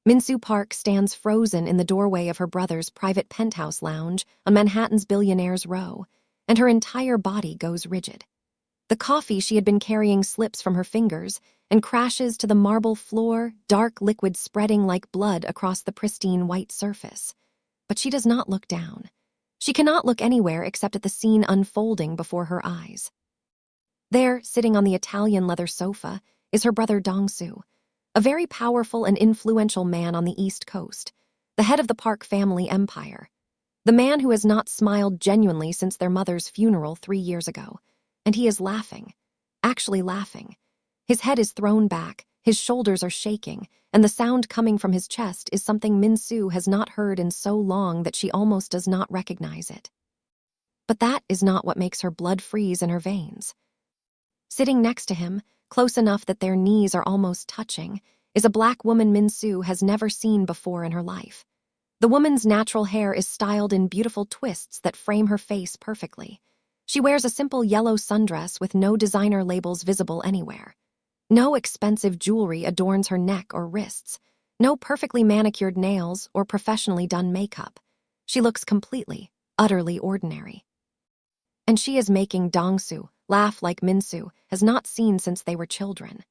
Minsu Park stands frozen in the doorway of her brother's private penthouse lounge on Manhattan's Billionaires' Row, and her entire body goes rigid. The coffee she had been carrying slips from her fingers and crashes to the marble floor, dark liquid spreading like blood across the pristine white surface. But she does not look down. She cannot look anywhere except at the scene unfolding before her eyes. There, sitting on the Italian leather sofa, is her brother Dong-soo, a very powerful and influential man on the East Coast, the head of the Park family empire, the man who has not smiled genuinely since their mother's funeral 3 years ago. And he is laughing, actually laughing. His head is thrown back, his shoulders are shaking, and the sound coming from his chest is something Minsu has not heard in so long that she almost does not recognize it. But that is not what makes her blood freeze in her veins. Sitting next to him, close enough that their knees are almost touching, is a black woman Minsu has never seen before in her life. The woman's natural hair is styled in beautiful twists that frame her face perfectly. She wears a simple yellow sundress with no designer labels visible anywhere. No expensive jewelry adorns her neck or wrists. No perfectly manicured nails or professionally done makeup. She looks completely, utterly ordinary. And she is making Dong-soo laugh like Minsu has not seen since they were children.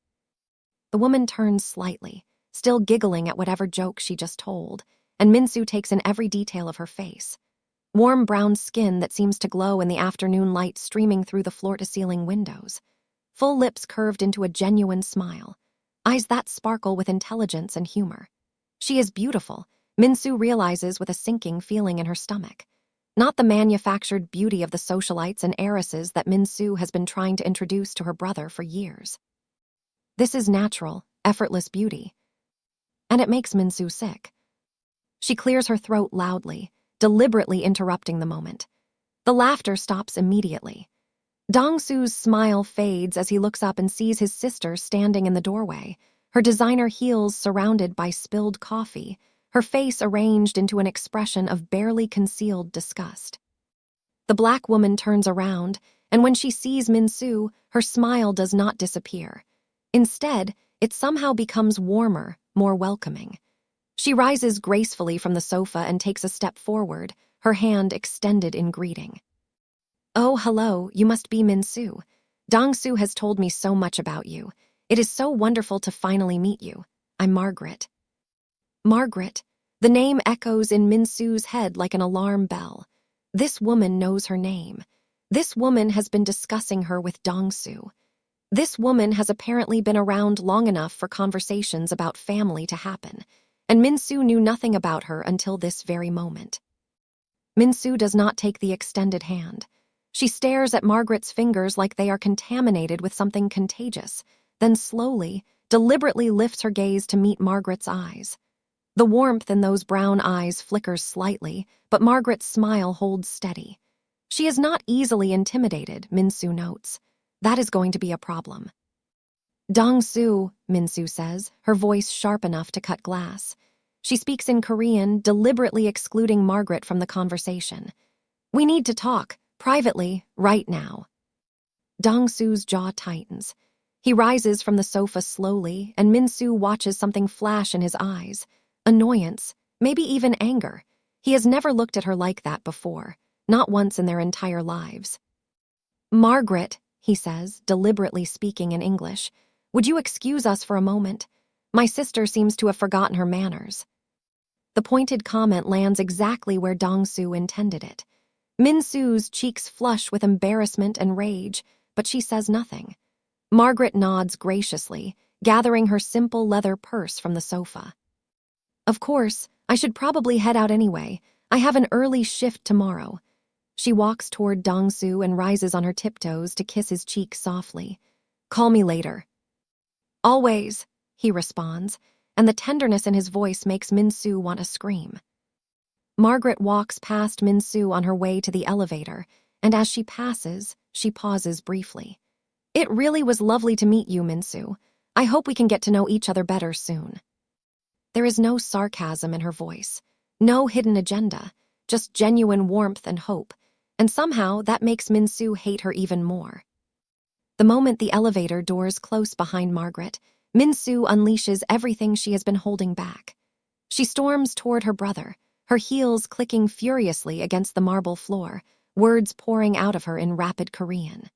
The woman turns slightly, still giggling at whatever joke she just told, and Minsu takes in every detail of her face. Warm brown skin that seems to glow in the afternoon light streaming through the floor-to-ceiling windows. Full lips curved into a genuine smile. Eyes that sparkle with intelligence and humor. She is beautiful, Minsu realizes with a sinking feeling in her stomach. Not the manufactured beauty of the socialites and heiresses that Minsu has been trying to introduce to her brother for years. This is natural, effortless beauty. And it makes Minsu sick. She clears her throat loudly, deliberately interrupting the moment. The laughter stops immediately. Dong-soo's smile fades as he looks up and sees his sister standing in the doorway, her designer heels surrounded by spilled coffee, her face arranged into an expression of barely concealed disgust. The black woman turns around, and when she sees Minsu, her smile does not disappear. Instead, it somehow becomes warmer, more welcoming. She rises gracefully from the sofa and takes a step forward, her hand extended in greeting. "Oh, hello, you must be Minsu. Dong-soo has told me so much about you. It is so wonderful to finally meet you. I'm Margaret." Margaret. The name echoes in Minsu's head like an alarm bell. This woman knows her name. This woman has been discussing her with Dong-soo. This woman has apparently been around long enough for conversations about family to happen, and Minsu knew nothing about her until this very moment. Minsu does not take the extended hand. She stares at Margaret's fingers like they are contaminated with something contagious, then slowly, deliberately lifts her gaze to meet Margaret's eyes. The warmth in those brown eyes flickers slightly, but Margaret's smile holds steady. She is not easily intimidated, Minsu notes. That is going to be a problem. "Dong-soo," Minsu says, her voice sharp enough to cut glass. She speaks in Korean, deliberately excluding Margaret from the conversation. "We need to talk, privately, right now." Dong-soo's jaw tightens. He rises from the sofa slowly, and Minsu watches something flash in his eyes. Annoyance, maybe even anger. He has never looked at her like that before, not once in their entire lives. "Margaret," he says, deliberately speaking in English, "would you excuse us for a moment? My sister seems to have forgotten her manners." The pointed comment lands exactly where Dong-soo intended it. Minsu's cheeks flush with embarrassment and rage, but she says nothing. Margaret nods graciously, gathering her simple leather purse from the sofa. "Of course, I should probably head out anyway. I have an early shift tomorrow." She walks toward Dong-soo and rises on her tiptoes to kiss his cheek softly. "Call me later." "Always," he responds, and the tenderness in his voice makes Minsu want to scream. Margaret walks past Minsu on her way to the elevator, and as she passes, she pauses briefly. "It really was lovely to meet you, Minsu. I hope we can get to know each other better soon." There is no sarcasm in her voice, no hidden agenda, just genuine warmth and hope, and somehow that makes Minsu hate her even more. The moment the elevator doors close behind Margaret, Minsu unleashes everything she has been holding back. She storms toward her brother, her heels clicking furiously against the marble floor, words pouring out of her in rapid Korean.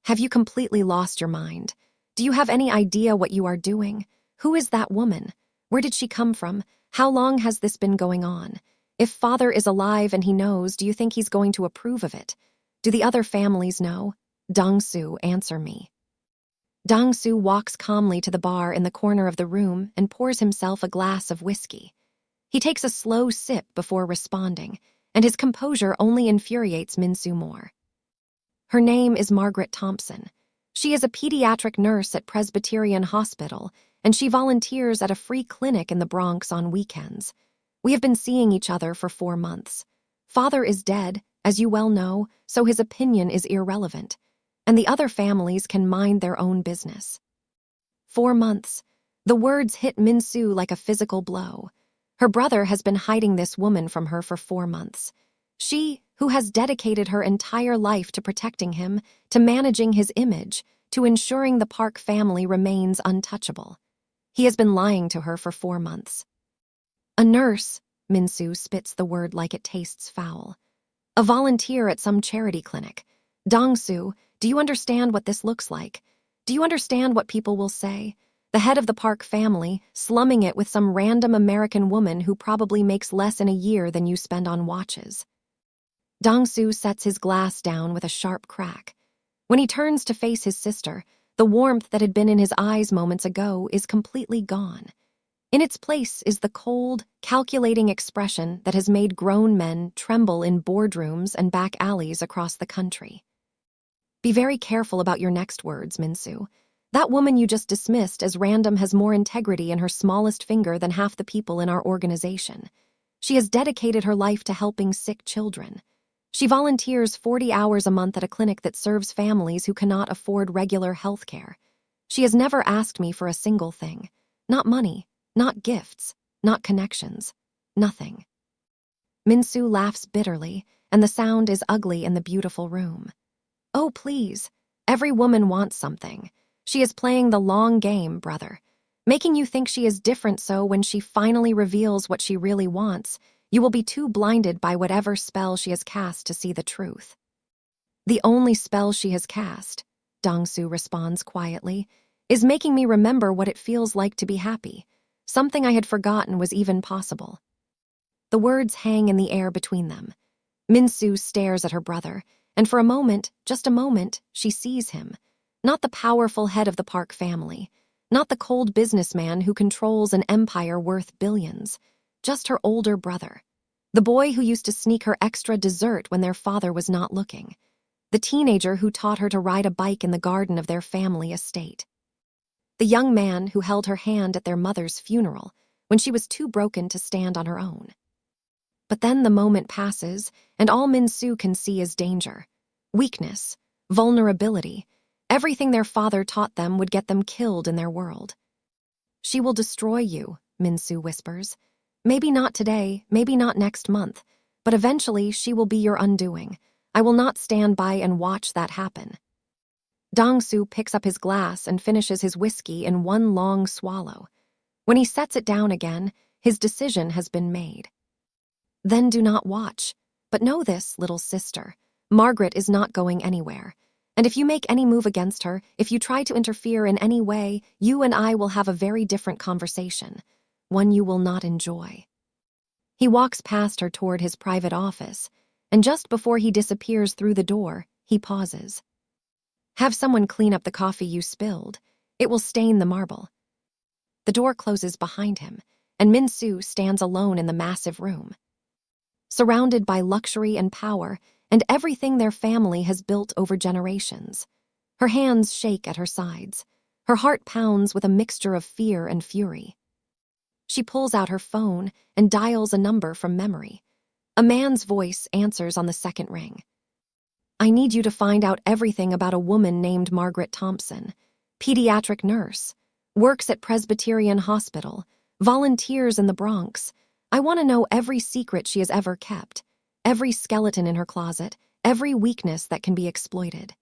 Have you completely lost your mind? Do you have any idea what you are doing? Who is that woman? Where did she come from? How long has this been going on? If father is alive and he knows, do you think he's going to approve of it? Do the other families know? Dong-soo, answer me. Dong-soo walks calmly to the bar in the corner of the room and pours himself a glass of whiskey. He takes a slow sip before responding, and his composure only infuriates Min-soo more. Her name is Margaret Thompson. She is a pediatric nurse at Presbyterian Hospital, and she volunteers at a free clinic in the Bronx on weekends. We have been seeing each other for 4 months. Father is dead, as you well know, so his opinion is irrelevant, and the other families can mind their own business. 4 months. The words hit Min-soo like a physical blow. Her brother has been hiding this woman from her for 4 months. She, who has dedicated her entire life to protecting him, to managing his image, to ensuring the Park family remains untouchable. He has been lying to her for 4 months. A nurse, Min-soo spits the word like it tastes foul. A volunteer at some charity clinic. Dong-soo, do you understand what this looks like? Do you understand what people will say? The head of the Park family, slumming it with some random American woman who probably makes less in a year than you spend on watches. Dong-soo sets his glass down with a sharp crack. When he turns to face his sister, the warmth that had been in his eyes moments ago is completely gone. In its place is the cold, calculating expression that has made grown men tremble in boardrooms and back alleys across the country. Be very careful about your next words, Min-soo. That woman you just dismissed as random has more integrity in her smallest finger than half the people in our organization. She has dedicated her life to helping sick children. She volunteers 40 hours a month at a clinic that serves families who cannot afford regular health care. She has never asked me for a single thing. Not money, not gifts, not connections, nothing. Min-soo laughs bitterly, and the sound is ugly in the beautiful room. Oh, please. Every woman wants something. She is playing the long game, brother, making you think she is different, so when she finally reveals what she really wants, you will be too blinded by whatever spell she has cast to see the truth. The only spell she has cast, Dong-soo responds quietly, is making me remember what it feels like to be happy, something I had forgotten was even possible. The words hang in the air between them. Min-soo stares at her brother, and for a moment, just a moment, she sees him. Not the powerful head of the Park family, not the cold businessman who controls an empire worth billions, just her older brother. The boy who used to sneak her extra dessert when their father was not looking. The teenager who taught her to ride a bike in the garden of their family estate. The young man who held her hand at their mother's funeral when she was too broken to stand on her own. But then the moment passes, and all Min-soo can see is danger, weakness, vulnerability. Everything their father taught them would get them killed in their world. She will destroy you, Min-soo whispers. Maybe not today, maybe not next month, but eventually she will be your undoing. I will not stand by and watch that happen. Dong-soo picks up his glass and finishes his whiskey in one long swallow. When he sets it down again, his decision has been made. Then do not watch. But know this, little sister. Margaret is not going anywhere. And if you make any move against her, if you try to interfere in any way, you and I will have a very different conversation, one you will not enjoy. He walks past her toward his private office, and just before he disappears through the door, he pauses. Have someone clean up the coffee you spilled. It will stain the marble. The door closes behind him, and Min-soo stands alone in the massive room. Surrounded by luxury and power, and everything their family has built over generations. Her hands shake at her sides. Her heart pounds with a mixture of fear and fury. She pulls out her phone and dials a number from memory. A man's voice answers on the second ring. I need you to find out everything about a woman named Margaret Thompson, pediatric nurse, works at Presbyterian Hospital, volunteers in the Bronx. I want to know every secret she has ever kept, every skeleton in her closet, every weakness that can be exploited.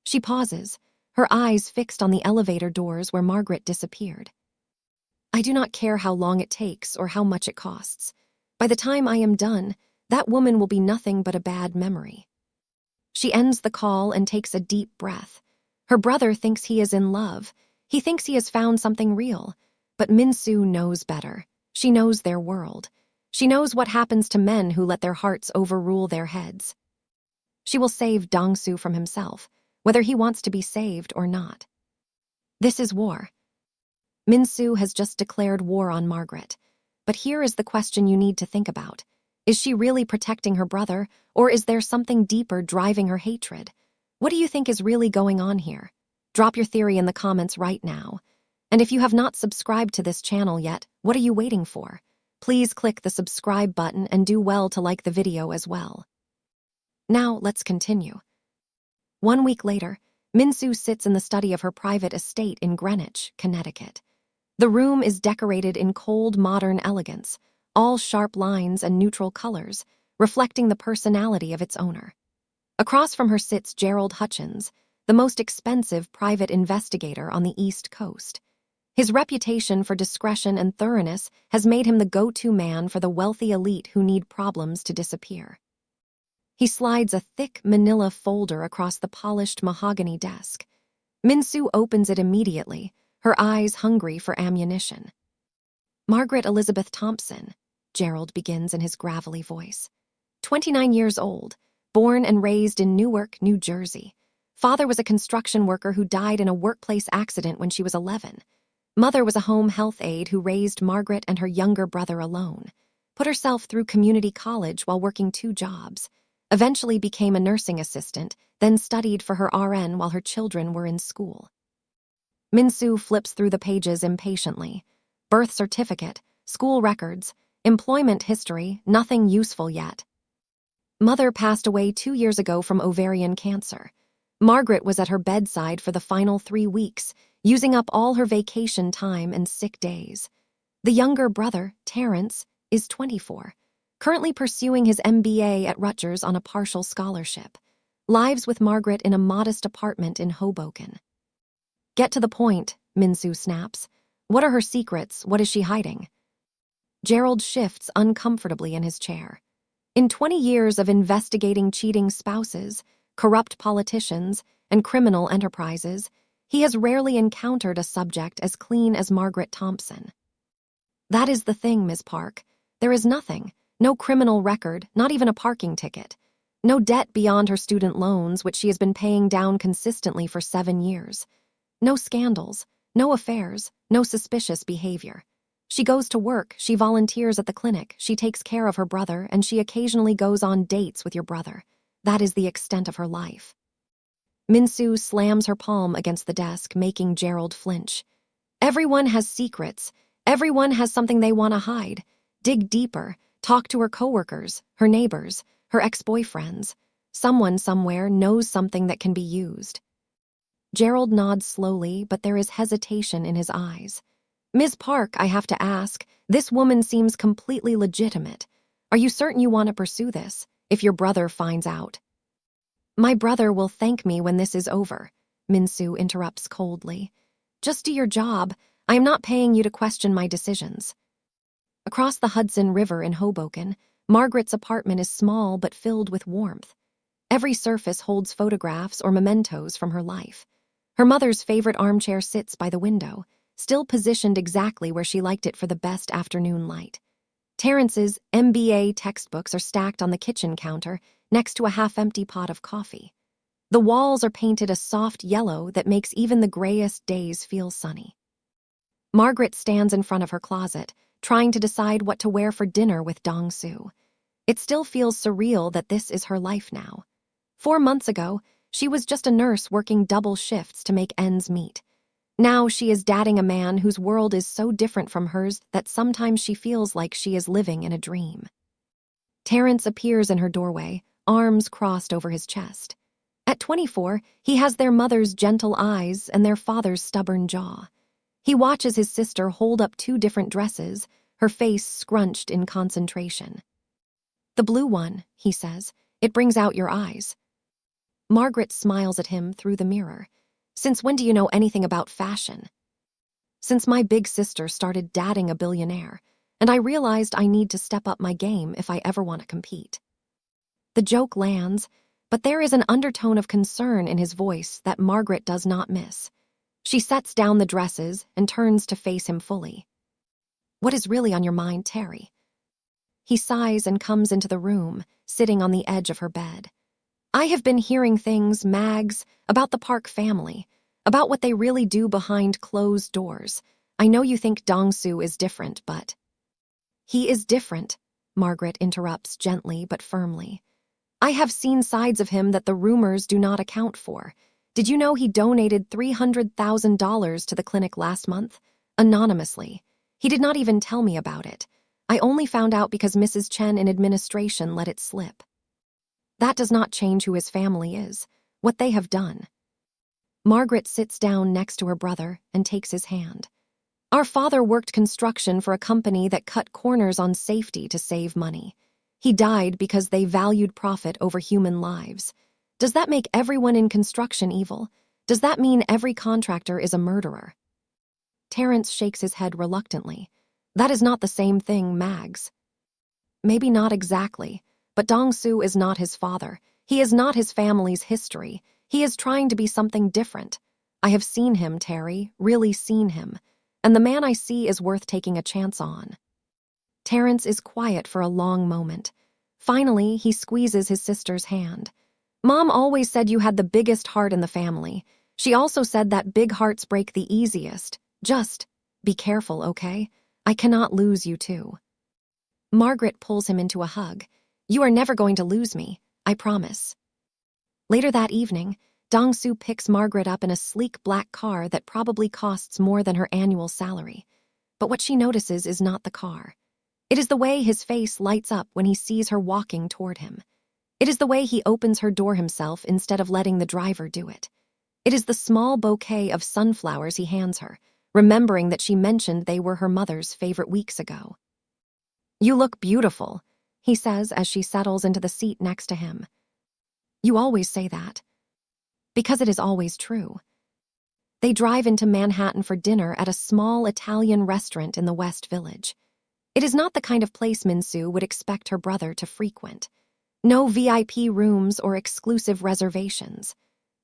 She pauses, her eyes fixed on the elevator doors where Margaret disappeared. I do not care how long it takes or how much it costs. By the time I am done, that woman will be nothing but a bad memory. She ends the call and takes a deep breath. Her brother thinks he is in love. He thinks he has found something real. But Min-soo knows better. She knows their world. She knows what happens to men who let their hearts overrule their heads. She will save Dong-soo from himself, whether he wants to be saved or not. This is war. Min-soo has just declared war on Margaret. But here is the question you need to think about. Is she really protecting her brother, or is there something deeper driving her hatred? What do you think is really going on here? Drop your theory in the comments right now. And if you have not subscribed to this channel yet, what are you waiting for? Please click the subscribe button and do well to like the video as well. Now, let's continue. 1 week later, Min-soo sits in the study of her private estate in Greenwich, Connecticut. The room is decorated in cold, modern elegance, all sharp lines and neutral colors, reflecting the personality of its owner. Across from her sits Gerald Hutchins, the most expensive private investigator on the East Coast. His reputation for discretion and thoroughness has made him the go-to man for the wealthy elite who need problems to disappear. He slides a thick manila folder across the polished mahogany desk. Min-soo opens it immediately, her eyes hungry for ammunition. Margaret Elizabeth Thompson, Gerald begins in his gravelly voice. 29 years old, born and raised in Newark, New Jersey. Father was a construction worker who died in a workplace accident when she was 11. Mother was a home health aide who raised Margaret and her younger brother alone. Put herself through community college while working 2 jobs. Eventually became a nursing assistant, then studied for her RN while her children were in school. Min-soo flips through the pages impatiently. Birth certificate, school records, employment history, nothing useful yet. Mother passed away 2 years ago from ovarian cancer. Margaret was at her bedside for the final 3 weeks, using up all her vacation time and sick days. The younger brother, Terrence, is 24, currently pursuing his MBA at Rutgers on a partial scholarship. Lives with Margaret in a modest apartment in Hoboken. Get to the point, Min-soo snaps. What are her secrets? What is she hiding? Gerald shifts uncomfortably in his chair. In 20 years of investigating cheating spouses, corrupt politicians, and criminal enterprises, he has rarely encountered a subject as clean as Margaret Thompson. That is the thing, Ms. Park. There is nothing. No criminal record, not even a parking ticket. No debt beyond her student loans, which she has been paying down consistently for 7 years. No scandals, no affairs, no suspicious behavior. She goes to work, she volunteers at the clinic, she takes care of her brother, and she occasionally goes on dates with your brother. That is the extent of her life. Min-soo slams her palm against the desk, making Gerald flinch. Everyone has secrets. Everyone has something they want to hide. Dig deeper. Talk to her coworkers, her neighbors, her ex-boyfriends. Someone somewhere knows something that can be used. Gerald nods slowly, but there is hesitation in his eyes. Ms. Park, I have to ask, this woman seems completely legitimate. Are you certain you want to pursue this, if your brother finds out? My brother will thank me when this is over, Min-soo interrupts coldly. Just do your job. I am not paying you to question my decisions. Across the Hudson River in Hoboken, Margaret's apartment is small but filled with warmth. Every surface holds photographs or mementos from her life. Her mother's favorite armchair sits by the window, still positioned exactly where she liked it for the best afternoon light. Terrence's MBA textbooks are stacked on the kitchen counter next to a half-empty pot of coffee. The walls are painted a soft yellow that makes even the grayest days feel sunny. Margaret stands in front of her closet, trying to decide what to wear for dinner with Dong-soo. It still feels surreal that this is her life now. 4 months ago, she was just a nurse working double shifts to make ends meet. Now she is dating a man whose world is so different from hers that sometimes she feels like she is living in a dream. Terrence appears in her doorway, arms crossed over his chest. At 24, he has their mother's gentle eyes and their father's stubborn jaw. He watches his sister hold up 2 different dresses, her face scrunched in concentration. The blue one, he says, it brings out your eyes. Margaret smiles at him through the mirror. Since when do you know anything about fashion? since my big sister started dating a billionaire, and I realized I need to step up my game if I ever want to compete. The joke lands, but there is an undertone of concern in his voice that Margaret does not miss. She sets down the dresses and turns to face him fully. "What is really on your mind, Terry?" He sighs and comes into the room, sitting on the edge of her bed. "I have been hearing things, Mags, about the Park family, about what they really do behind closed doors. I know you think Dong-soo is different, but—" "He is different," Margaret interrupts gently but firmly. "I have seen sides of him that the rumors do not account for. Did you know he donated $300,000 to the clinic last month? Anonymously. He did not even tell me about it. I only found out because Mrs. Chen in administration let it slip. That does not change who his family is, what they have done." Margaret sits down next to her brother and takes his hand. "Our father worked construction for a company that cut corners on safety to save money. He died because they valued profit over human lives. Does that make everyone in construction evil? Does that mean every contractor is a murderer?" Terrence shakes his head reluctantly. "That is not the same thing, Mags." "Maybe not exactly, but Dong-soo is not his father. He is not his family's history. He is trying to be something different. I have seen him, Terry, really seen him. And the man I see is worth taking a chance on." Terrence is quiet for a long moment. Finally, he squeezes his sister's hand. "Mom always said you had the biggest heart in the family. She also said that big hearts break the easiest. Just be careful, okay? I cannot lose you too." Margaret pulls him into a hug. "You are never going to lose me, I promise." Later that evening, Dong-soo picks Margaret up in a sleek black car that probably costs more than her annual salary. But what she notices is not the car. It is the way his face lights up when he sees her walking toward him. It is the way he opens her door himself instead of letting the driver do it. It is the small bouquet of sunflowers he hands her, remembering that she mentioned they were her mother's favorite weeks ago. "You look beautiful," he says as she settles into the seat next to him. "You always say that." "Because it is always true." They drive into Manhattan for dinner at a small Italian restaurant in the West Village. It is not the kind of place Min-soo would expect her brother to frequent. No VIP rooms or exclusive reservations.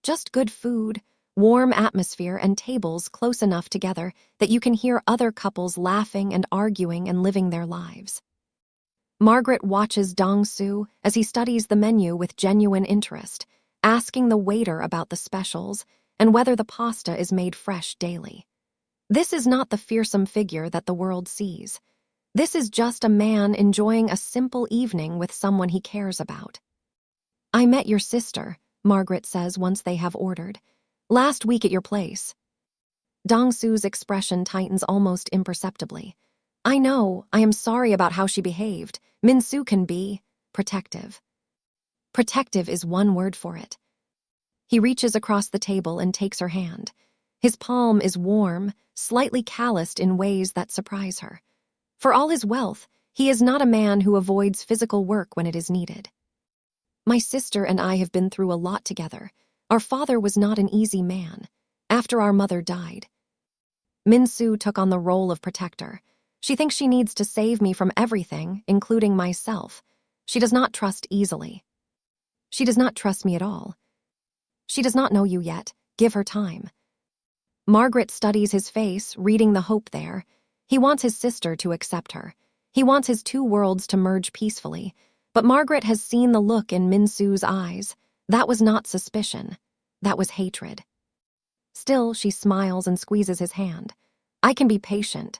Just good food, warm atmosphere, and tables close enough together that you can hear other couples laughing and arguing and living their lives. Margaret watches Dong-soo as he studies the menu with genuine interest, asking the waiter about the specials and whether the pasta is made fresh daily. This is not the fearsome figure that the world sees. This is just a man enjoying a simple evening with someone he cares about. "I met your sister," Margaret says once they have ordered. "Last week at your place." Dong-soo's expression tightens almost imperceptibly. "I know, I am sorry about how she behaved. Min-soo can be protective." Protective is one word for it. He reaches across the table and takes her hand. His palm is warm, slightly calloused in ways that surprise her. For all his wealth, he is not a man who avoids physical work when it is needed. "My sister and I have been through a lot together. Our father was not an easy man. After our mother died, Min-soo took on the role of protector. She thinks she needs to save me from everything, including myself. She does not trust easily. She does not trust me at all. She does not know you yet. Give her time." Margaret studies his face, reading the hope there. He wants his sister to accept her. He wants his two worlds to merge peacefully. But Margaret has seen the look in Min-soo's eyes. That was not suspicion. That was hatred. Still, she smiles and squeezes his hand. "I can be patient."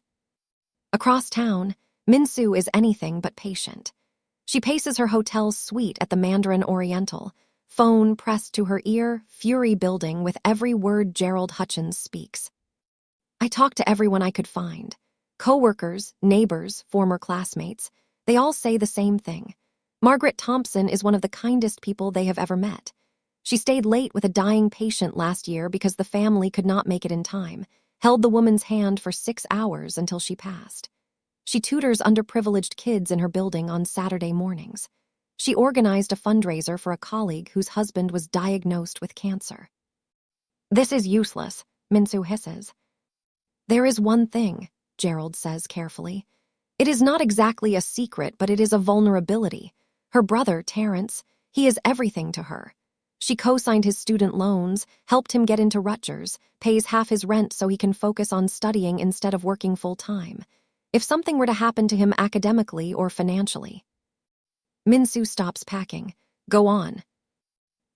Across town, Min-soo is anything but patient. She paces her hotel's suite at the Mandarin Oriental, phone pressed to her ear, fury building with every word Gerald Hutchins speaks. "I talked to everyone I could find. Co-workers, neighbors, former classmates. They all say the same thing. Margaret Thompson is one of the kindest people they have ever met. She stayed late with a dying patient last year because the family could not make it in time, held the woman's hand for 6 hours until she passed. She tutors underprivileged kids in her building on Saturday mornings. She organized a fundraiser for a colleague whose husband was diagnosed with cancer." "This is useless," Min-soo hisses. There is one thing, Gerald says carefully. It is not exactly a secret, but it is a vulnerability. Her brother, Terrence, he is everything to her. She co-signed his student loans, helped him get into Rutgers, pays half his rent so he can focus on studying instead of working full-time. If something were to happen to him academically or financially. Min-soo stops packing. Go on.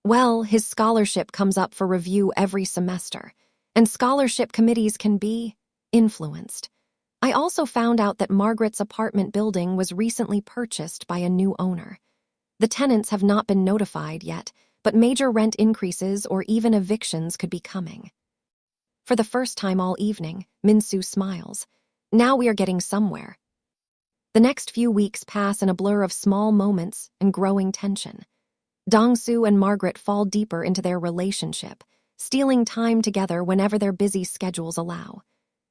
Well, his scholarship comes up for review every semester, and scholarship committees can be influenced. I also found out that Margaret's apartment building was recently purchased by a new owner. The tenants have not been notified yet, but major rent increases or even evictions could be coming. For the first time all evening, Min-soo smiles. Now we are getting somewhere. The next few weeks pass in a blur of small moments and growing tension. Dong-soo and Margaret fall deeper into their relationship, stealing time together whenever their busy schedules allow.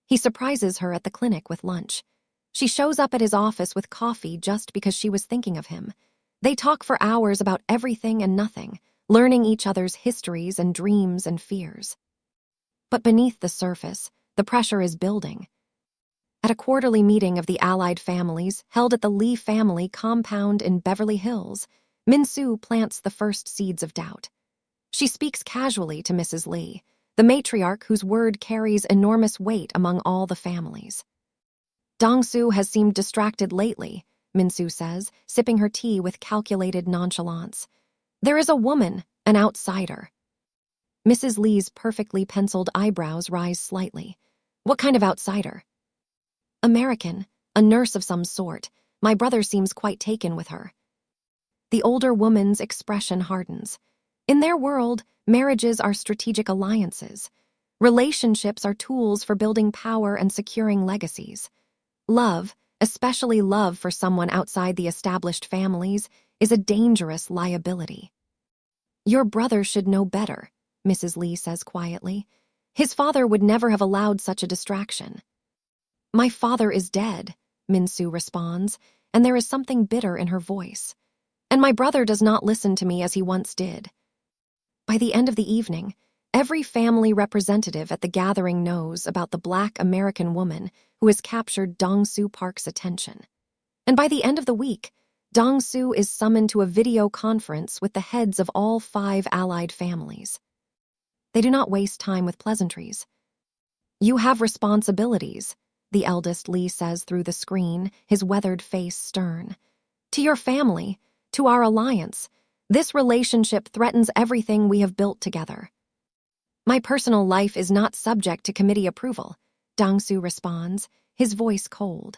He surprises her at the clinic with lunch. She shows up at his office with coffee just because she was thinking of him. They talk for hours about everything and nothing, learning each other's histories and dreams and fears. But beneath the surface, the pressure is building. At a quarterly meeting of the allied families held at the Lee family compound in Beverly Hills, Min-soo plants the first seeds of doubt. She speaks casually to Mrs. Lee, the matriarch whose word carries enormous weight among all the families. Dong-soo has seemed distracted lately, Min-soo says, sipping her tea with calculated nonchalance. There is a woman, an outsider. Mrs. Lee's perfectly penciled eyebrows rise slightly. What kind of outsider? American, a nurse of some sort. My brother seems quite taken with her. The older woman's expression hardens. In their world, marriages are strategic alliances. Relationships are tools for building power and securing legacies. Love, especially love for someone outside the established families, is a dangerous liability. Your brother should know better, Mrs. Lee says quietly. His father would never have allowed such a distraction. My father is dead, Min-soo responds, and there is something bitter in her voice. And my brother does not listen to me as he once did. By the end of the evening, every family representative at the gathering knows about the Black American woman who has captured Dong-soo Park's attention. And by the end of the week, Dong-soo is summoned to a video conference with the heads of all 5 allied families. They do not waste time with pleasantries. You have responsibilities, the eldest Lee says through the screen, his weathered face stern. To your family, to our alliance, this relationship threatens everything we have built together. My personal life is not subject to committee approval, Dong-soo responds, his voice cold.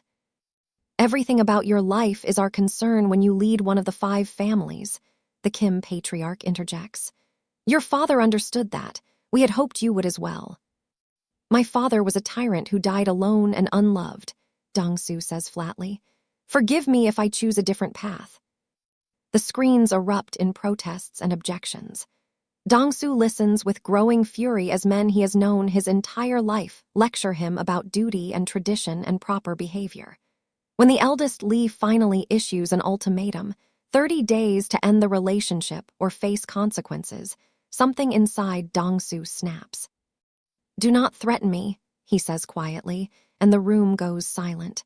Everything about your life is our concern when you lead one of the 5 families, the Kim patriarch interjects. Your father understood that. We had hoped you would as well. My father was a tyrant who died alone and unloved, Dong-soo says flatly. Forgive me if I choose a different path. The screens erupt in protests and objections. Dong-soo listens with growing fury as men he has known his entire life lecture him about duty and tradition and proper behavior. When the eldest Lee finally issues an ultimatum, 30 days to end the relationship or face consequences, something inside Dong-soo snaps. Do not threaten me, he says quietly, and the room goes silent.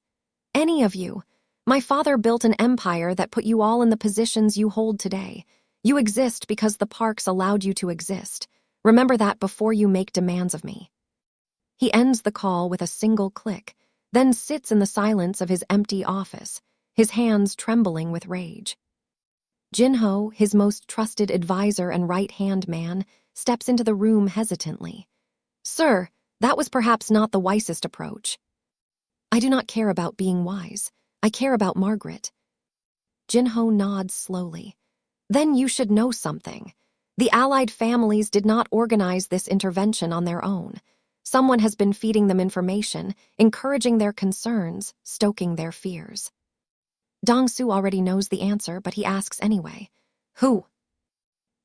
Any of you. My father built an empire that put you all in the positions you hold today. You exist because the Parks allowed you to exist. Remember that before you make demands of me. He ends the call with a single click, then sits in the silence of his empty office, his hands trembling with rage. Jin-ho, his most trusted advisor and right-hand man, steps into the room hesitantly. Sir, that was perhaps not the wisest approach. I do not care about being wise. I care about Margaret. Jin-ho nods slowly. Then you should know something. The allied families did not organize this intervention on their own. Someone has been feeding them information, encouraging their concerns, stoking their fears. Dong-soo already knows the answer, but he asks anyway. Who?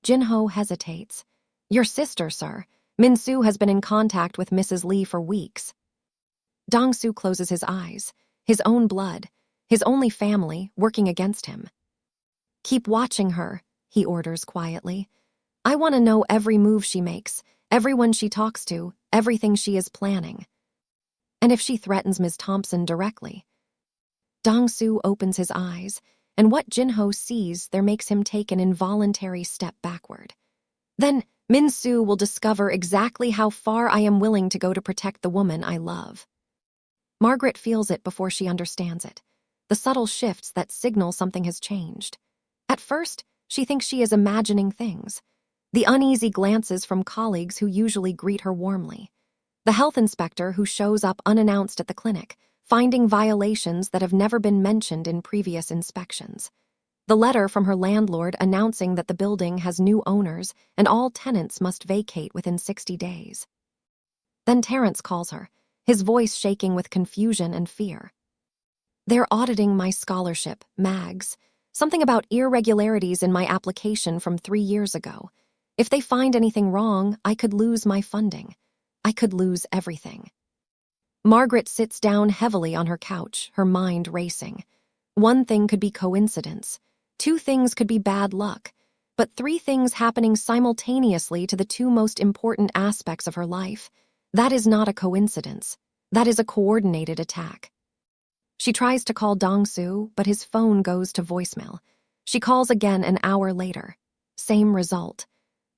Jin-ho hesitates. Your sister, sir. Min-soo has been in contact with Mrs. Lee for weeks. Dong-soo closes his eyes. His own blood, his only family, working against him. Keep watching her, he orders quietly. I want to know every move she makes, everyone she talks to, everything she is planning. And if she threatens Ms. Thompson directly? Dong-soo opens his eyes, and what Jin-ho sees there makes him take an involuntary step backward. Then Min-soo will discover exactly how far I am willing to go to protect the woman I love. Margaret feels it before she understands it, the subtle shifts that signal something has changed. At first, she thinks she is imagining things. The uneasy glances from colleagues who usually greet her warmly. The health inspector who shows up unannounced at the clinic, finding violations that have never been mentioned in previous inspections. The letter from her landlord announcing that the building has new owners and all tenants must vacate within 60 days. Then Terrence calls her, his voice shaking with confusion and fear. They're auditing my scholarship, MAGS, something about irregularities in my application from 3 years ago. If they find anything wrong, I could lose my funding. I could lose everything. Margaret sits down heavily on her couch, her mind racing. One thing could be coincidence. 2 things could be bad luck. But 3 things happening simultaneously to the 2 most important aspects of her life. That is not a coincidence. That is a coordinated attack. She tries to call Dong-soo, but his phone goes to voicemail. She calls again an hour later. Same result.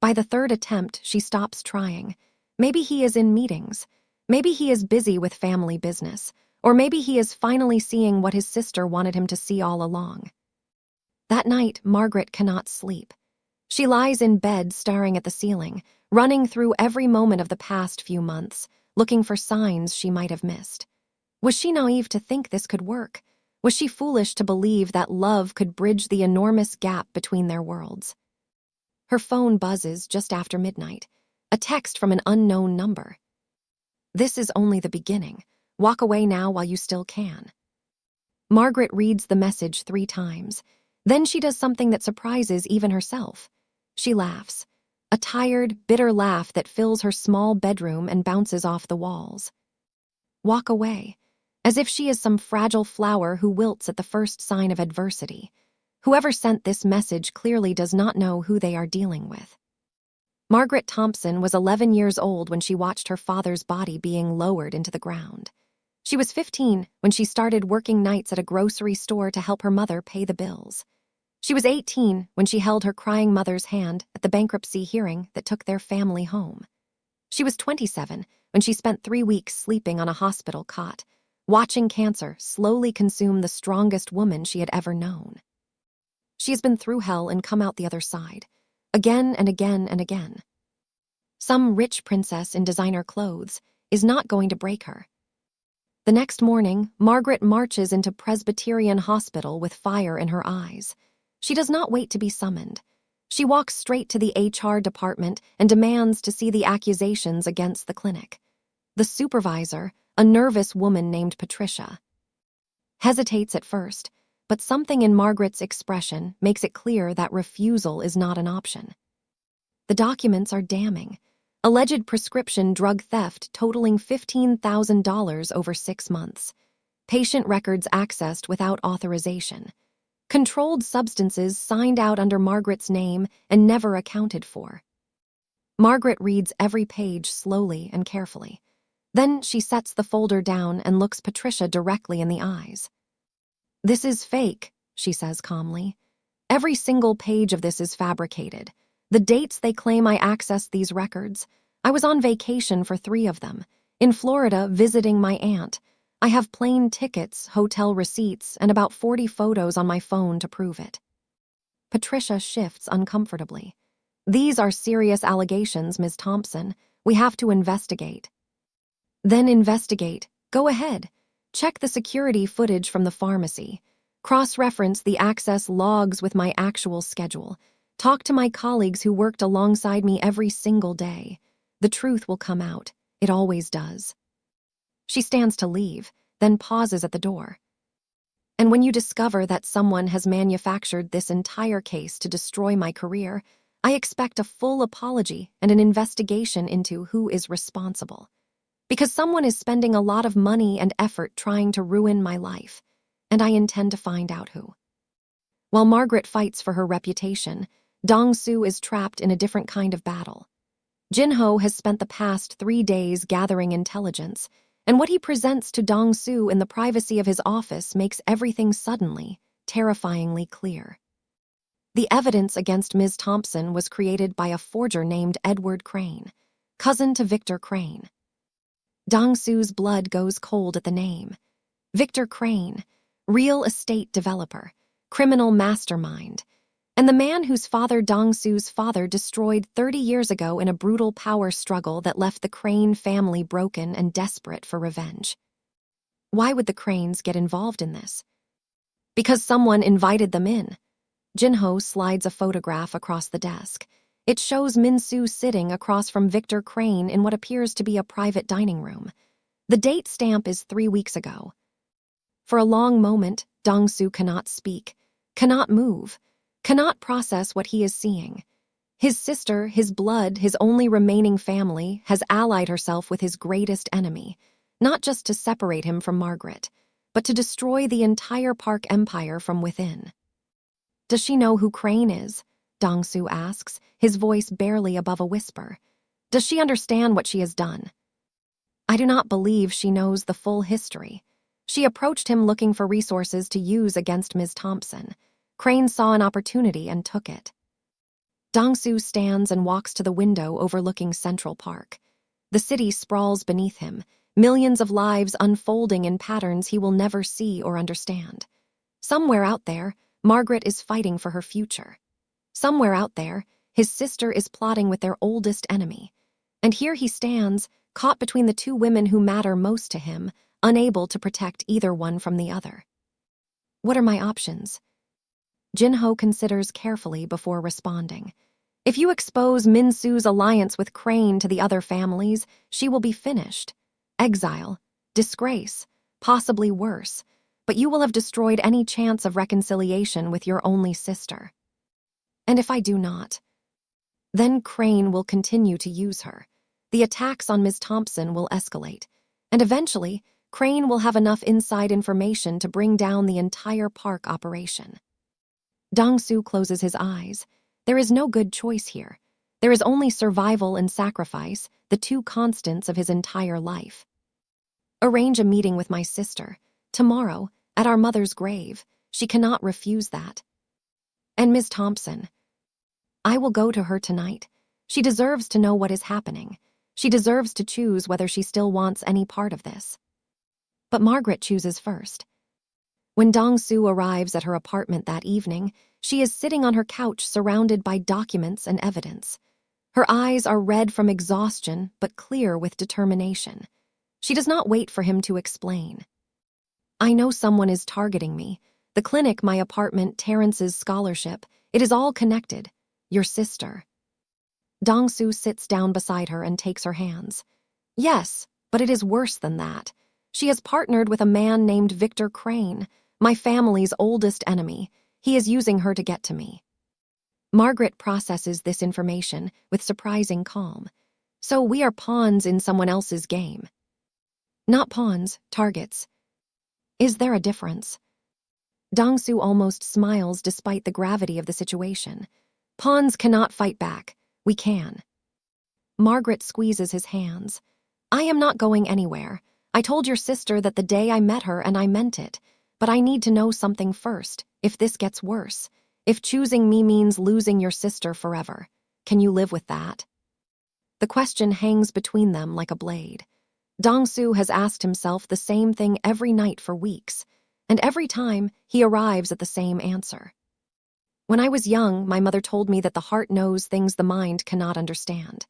By the 3rd attempt, she stops trying. Maybe he is in meetings. Maybe he is busy with family business. Or maybe he is finally seeing what his sister wanted him to see all along. That night, Margaret cannot sleep. She lies in bed staring at the ceiling, running through every moment of the past few months, looking for signs she might have missed. Was she naive to think this could work? Was she foolish to believe that love could bridge the enormous gap between their worlds? Her phone buzzes just after midnight, a text from an unknown number. This is only the beginning. Walk away now while you still can. Margaret reads the message 3 times. Then she does something that surprises even herself. She laughs, a tired, bitter laugh that fills her small bedroom and bounces off the walls. Walk away, as if she is some fragile flower who wilts at the first sign of adversity. Whoever sent this message clearly does not know who they are dealing with. Margaret Thompson was 11 years old when she watched her father's body being lowered into the ground. She was 15 when she started working nights at a grocery store to help her mother pay the bills. She was 18 when she held her crying mother's hand at the bankruptcy hearing that took their family home. She was 27 when she spent 3 weeks sleeping on a hospital cot, watching cancer slowly consume the strongest woman she had ever known. She has been through hell and come out the other side, again and again and again. Some rich princess in designer clothes is not going to break her. The next morning, Margaret marches into Presbyterian Hospital with fire in her eyes. She does not wait to be summoned. She walks straight to the HR department and demands to see the accusations against the clinic. The supervisor, a nervous woman named Patricia, hesitates at first, but something in Margaret's expression makes it clear that refusal is not an option. The documents are damning. Alleged prescription drug theft totaling $15,000 over 6 months. Patient records accessed without authorization. Controlled substances signed out under Margaret's name and never accounted for. Margaret reads every page slowly and carefully. Then she sets the folder down and looks Patricia directly in the eyes. "This is fake," she says calmly. "Every single page of this is fabricated. The dates they claim I accessed these records. I was on vacation for 3 of them, in Florida visiting my aunt. I have plane tickets, hotel receipts, and about 40 photos on my phone to prove it." Patricia shifts uncomfortably. "These are serious allegations, Ms. Thompson. We have to investigate." "Then investigate. Go ahead. Check the security footage from the pharmacy. Cross-reference the access logs with my actual schedule. Talk to my colleagues who worked alongside me every single day. The truth will come out. It always does." She stands to leave, then pauses at the door. "And when you discover that someone has manufactured this entire case to destroy my career, I expect a full apology and an investigation into who is responsible. Because someone is spending a lot of money and effort trying to ruin my life, and I intend to find out who." While Margaret fights for her reputation, Dong-soo is trapped in a different kind of battle. Jin-ho has spent the past 3 days gathering intelligence, And what he presents to Dong-soo in the privacy of his office makes everything suddenly, terrifyingly clear. The evidence against Ms. Thompson was created by a forger named Edward Crane, cousin to Victor Crane. Dong-soo's blood goes cold at the name. Victor Crane, real estate developer, criminal mastermind, and the man whose father Dong-soo's father destroyed 30 years ago in a brutal power struggle that left the Crane family broken and desperate for revenge. Why would the Cranes get involved in this? Because someone invited them in. Jinho slides a photograph across the desk. It shows Min-soo sitting across from Victor Crane in what appears to be a private dining room. The date stamp is 3 weeks ago. For a long moment, Dong-soo cannot speak, cannot move, cannot process what he is seeing. His sister, his blood, his only remaining family, has allied herself with his greatest enemy, not just to separate him from Margaret, but to destroy the entire Park empire from within. Does she know who Crane is? Dong-soo asks, his voice barely above a whisper. Does she understand what she has done? I do not believe she knows the full history. She approached him looking for resources to use against Ms. Thompson. Crane saw an opportunity and took it. Dong-soo stands and walks to the window overlooking Central Park. The city sprawls beneath him, millions of lives unfolding in patterns he will never see or understand. Somewhere out there, Margaret is fighting for her future. Somewhere out there, his sister is plotting with their oldest enemy. And here he stands, caught between the two women who matter most to him, unable to protect either one from the other. What are my options? Jinho considers carefully before responding. If you expose Min-soo's alliance with Crane to the other families, she will be finished. Exile, disgrace, possibly worse, but you will have destroyed any chance of reconciliation with your only sister. And if I do not? Then Crane will continue to use her. The attacks on Ms. Thompson will escalate, and eventually, Crane will have enough inside information to bring down the entire park operation. Dong-soo closes his eyes. There is no good choice here. There is only survival and sacrifice, the two constants of his entire life. Arrange a meeting with my sister. Tomorrow, at our mother's grave. She cannot refuse that. And Ms. Thompson. I will go to her tonight. She deserves to know what is happening. She deserves to choose whether she still wants any part of this. But Margaret chooses first. When Dong-soo arrives at her apartment that evening, she is sitting on her couch surrounded by documents and evidence. Her eyes are red from exhaustion but clear with determination. She does not wait for him to explain. I know someone is targeting me. The clinic, my apartment, Terrence's scholarship. It is all connected. Your sister. Dong-soo sits down beside her and takes her hands. Yes, but it is worse than that. She has partnered with a man named Victor Crane, my family's oldest enemy. He is using her to get to me. Margaret processes this information with surprising calm. So we are pawns in someone else's game. Not pawns, targets. Is there a difference? Dong-soo almost smiles despite the gravity of the situation. Pawns cannot fight back. We can. Margaret squeezes his hands. I am not going anywhere. I told your sister that the day I met her and I meant it. But I need to know something first, if this gets worse. If choosing me means losing your sister forever. Can you live with that? The question hangs between them like a blade. Dong-soo has asked himself the same thing every night for weeks, and every time he arrives at the same answer. When I was young, my mother told me that the heart knows things the mind cannot understand.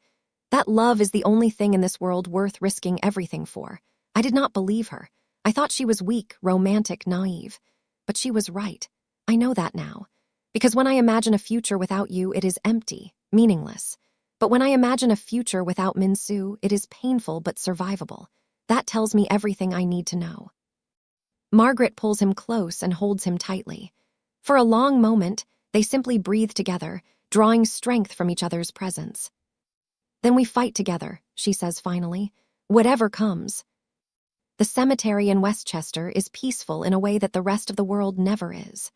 That love is the only thing in this world worth risking everything for. I did not believe her. I thought she was weak, romantic, naive. But she was right. I know that now. Because when I imagine a future without you, it is empty, meaningless. But when I imagine a future without Min-soo, it is painful but survivable. That tells me everything I need to know. Margaret pulls him close and holds him tightly. For a long moment, they simply breathe together, drawing strength from each other's presence. Then we fight together, she says finally. Whatever comes. The cemetery in Westchester is peaceful in a way that the rest of the world never is.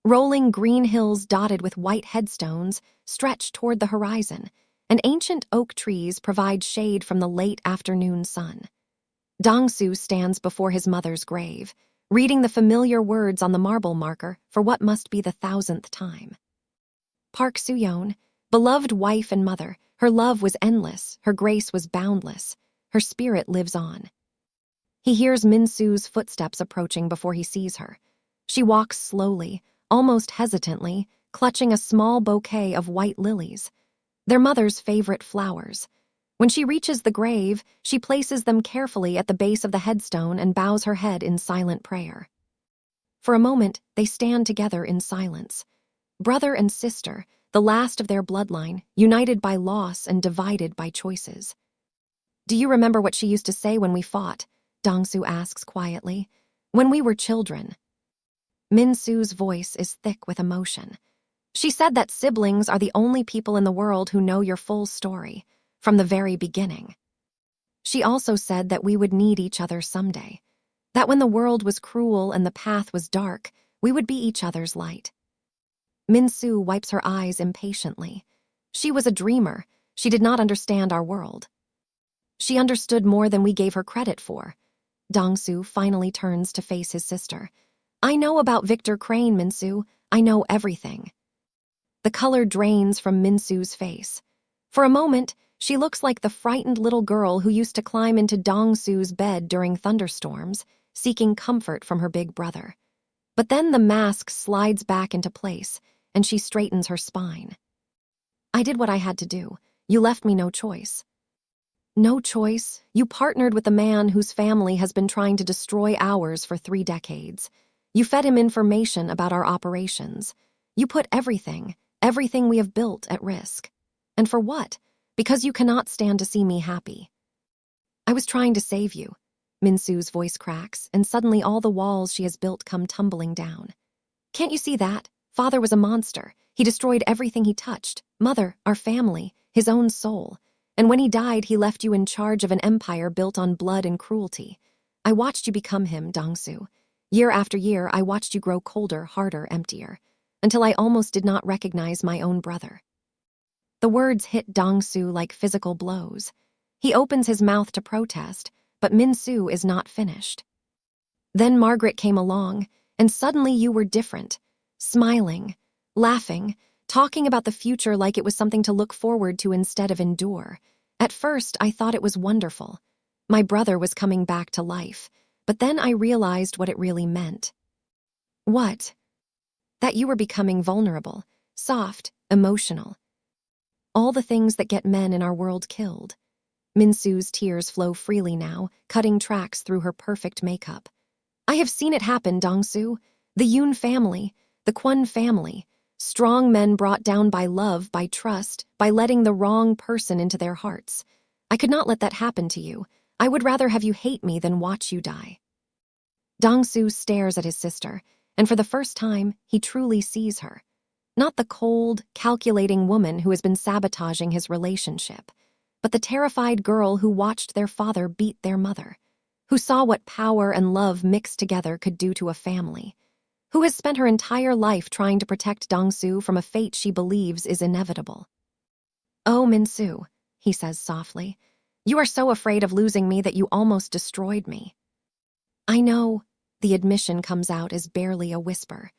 Rolling green hills dotted with white headstones stretch toward the horizon, and ancient oak trees provide shade from the late afternoon sun. Dong-soo stands before his mother's grave, reading the familiar words on the marble marker for what must be the 1,000th time. Park Soo-yeon, beloved wife and mother, her love was endless, her grace was boundless, her spirit lives on. He hears Min-soo's footsteps approaching before he sees her. She walks slowly, almost hesitantly, clutching a small bouquet of white lilies, their mother's favorite flowers. When she reaches the grave, she places them carefully at the base of the headstone and bows her head in silent prayer. For a moment, they stand together in silence. Brother and sister, the last of their bloodline, united by loss and divided by choices. "Do you remember what she used to say when we fought?" Dong-soo asks quietly. "When we were children." Min-soo's voice is thick with emotion. "She said that siblings are the only people in the world who know your full story, from the very beginning. She also said that we would need each other someday, that when the world was cruel and the path was dark, we would be each other's light." Min-soo wipes her eyes impatiently. She was a dreamer. She did not understand our world. She understood more than we gave her credit for. Dong-soo finally turns to face his sister. "I know about Victor Crane, Min-soo. I know everything." The color drains from Min-soo's face. For a moment, she looks like the frightened little girl who used to climb into Dong-soo's bed during thunderstorms, seeking comfort from her big brother. But then the mask slides back into place, and she straightens her spine. "I did what I had to do. You left me no choice." "No choice? You partnered with a man whose family has been trying to destroy ours for 3 decades. You fed him information about our operations. You put everything we have built at risk. And for what? Because you cannot stand to see me happy." "I was trying to save you." Min-soo's voice cracks, and suddenly all the walls she has built come tumbling down. "Can't you see that? Father was a monster. He destroyed everything he touched. Mother, our family, his own soul. And when he died, he left you in charge of an empire built on blood and cruelty. I watched you become him, Dong-soo. Year after year, I watched you grow colder, harder, emptier, until I almost did not recognize my own brother." The words hit Dong-soo like physical blows. He opens his mouth to protest, but Min-soo is not finished. "Then Margaret came along, and suddenly you were different, smiling, laughing, talking about the future like it was something to look forward to instead of endure. At first, I thought it was wonderful. My brother was coming back to life, but then I realized what it really meant." "What?" "That you were becoming vulnerable, soft, emotional. All the things that get men in our world killed." Min-soo's tears flow freely now, cutting tracks through her perfect makeup. "I have seen it happen, Dong-soo. The Yoon family, the Kwon family. Strong men brought down by love, by trust, by letting the wrong person into their hearts. I could not let that happen to you. I would rather have you hate me than watch you die." Dong-soo stares at his sister, and for the first time, he truly sees her. Not the cold, calculating woman who has been sabotaging his relationship, but the terrified girl who watched their father beat their mother, who saw what power and love mixed together could do to a family, who has spent her entire life trying to protect Dong-soo from a fate she believes is inevitable. "Oh, Min-soo," he says softly, "you are so afraid of losing me that you almost destroyed me." "I know," the admission comes out as barely a whisper.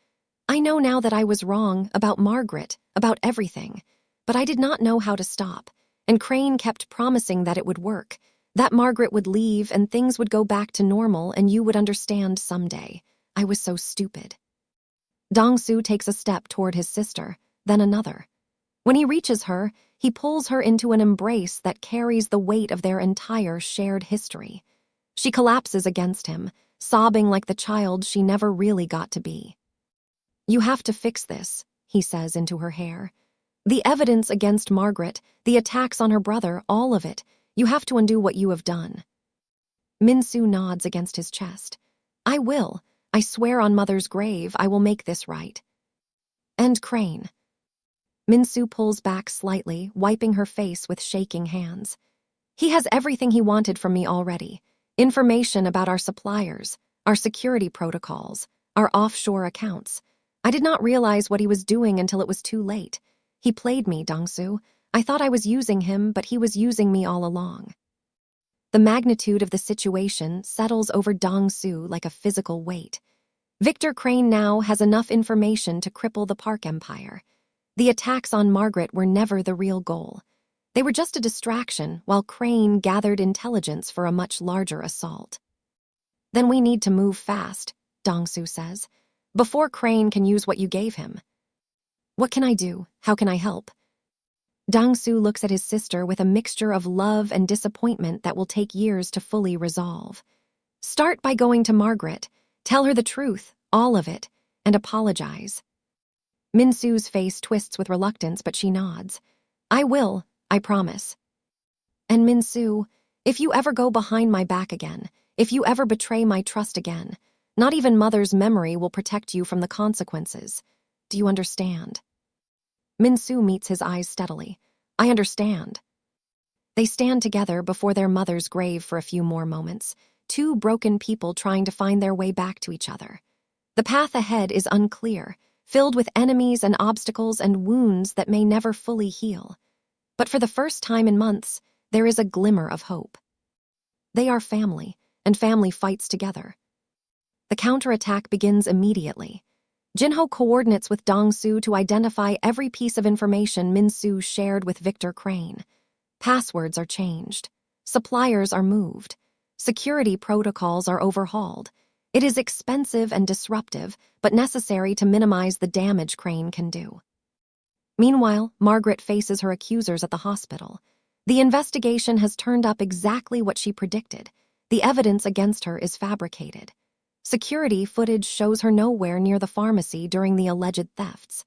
"I know now that I was wrong, about Margaret, about everything. But I did not know how to stop, and Crane kept promising that it would work, that Margaret would leave and things would go back to normal and you would understand someday. I was so stupid." Dong-soo takes a step toward his sister, then another. When he reaches her, he pulls her into an embrace that carries the weight of their entire shared history. She collapses against him, sobbing like the child she never really got to be. "You have to fix this," he says into her hair. "The evidence against Margaret, the attacks on her brother, all of it. You have to undo what you have done." Min-soo nods against his chest. "I will. I swear on Mother's grave I will make this right." "And Crane." Min-soo pulls back slightly, wiping her face with shaking hands. "He has everything he wanted from me already. Information about our suppliers, our security protocols, our offshore accounts. I did not realize what he was doing until it was too late. He played me, Dong-soo. I thought I was using him, but he was using me all along." The magnitude of the situation settles over Dong-soo like a physical weight. Victor Crane now has enough information to cripple the Park Empire. The attacks on Margaret were never the real goal. They were just a distraction while Crane gathered intelligence for a much larger assault. Then we need to move fast, Dong-soo says, before Crane can use what you gave him. What can I do? How can I help? Dong-soo looks at his sister with a mixture of love and disappointment that will take years to fully resolve. Start by going to Margaret. Tell her the truth, all of it, and apologize. Min-soo's face twists with reluctance, but she nods. I will, I promise. And Min-soo, if you ever go behind my back again, if you ever betray my trust again, not even Mother's memory will protect you from the consequences. Do you understand? Min-soo meets his eyes steadily. I understand. They stand together before their mother's grave for a few more moments, two broken people trying to find their way back to each other. The path ahead is unclear, filled with enemies and obstacles and wounds that may never fully heal. But for the first time in months, there is a glimmer of hope. They are family, and family fights together. The counterattack begins immediately. Jinho coordinates with Dong-soo to identify every piece of information Min-soo shared with Victor Crane. Passwords are changed. Suppliers are moved. Security protocols are overhauled. It is expensive and disruptive, but necessary to minimize the damage Crane can do. Meanwhile, Margaret faces her accusers at the hospital. The investigation has turned up exactly what she predicted. The evidence against her is fabricated. Security footage shows her nowhere near the pharmacy during the alleged thefts.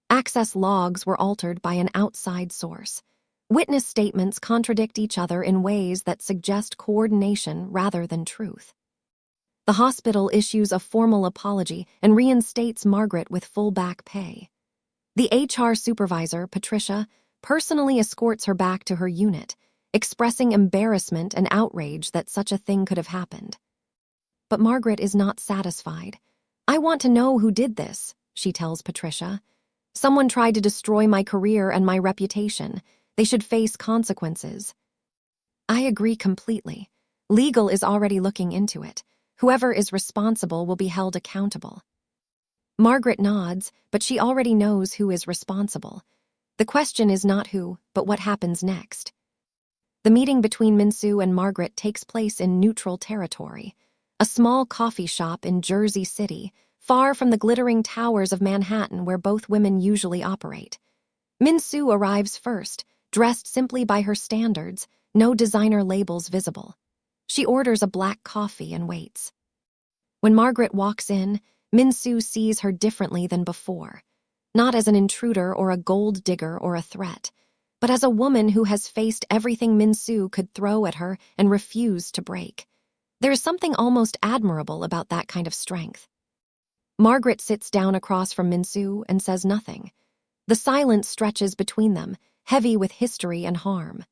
Access logs were altered by an outside source. Witness statements contradict each other in ways that suggest coordination rather than truth. The hospital issues a formal apology and reinstates Margaret with full back pay. The HR supervisor, Patricia, personally escorts her back to her unit, expressing embarrassment and outrage that such a thing could have happened. But Margaret is not satisfied. I want to know who did this, she tells Patricia. Someone tried to destroy my career and my reputation. They should face consequences. I agree completely. Legal is already looking into it. Whoever is responsible will be held accountable. Margaret nods, but she already knows who is responsible. The question is not who, but what happens next. The meeting between Min-soo and Margaret takes place in neutral territory. A small coffee shop in Jersey City, far from the glittering towers of Manhattan where both women usually operate. Min-soo arrives first, dressed simply by her standards, no designer labels visible. She orders a black coffee and waits. When Margaret walks in, Min-soo sees her differently than before. Not as an intruder or a gold digger or a threat, but as a woman who has faced everything Min-soo could throw at her and refused to break. There is something almost admirable about that kind of strength. Margaret sits down across from Min-soo and says nothing. The silence stretches between them, heavy with history and harm.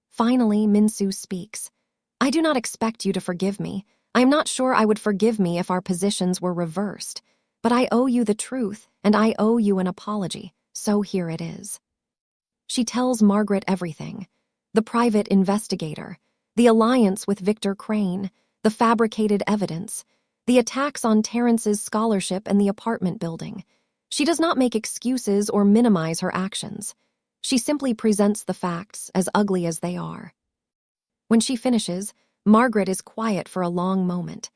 Finally, Min-soo speaks. I do not expect you to forgive me. I am not sure I would forgive me if our positions were reversed. But I owe you the truth, and I owe you an apology, so here it is. She tells Margaret everything. The private investigator, the alliance with Victor Crane, the fabricated evidence, the attacks on Terrence's scholarship and the apartment building. She does not make excuses or minimize her actions. She simply presents the facts as ugly as they are. When she finishes, Margaret is quiet for a long moment.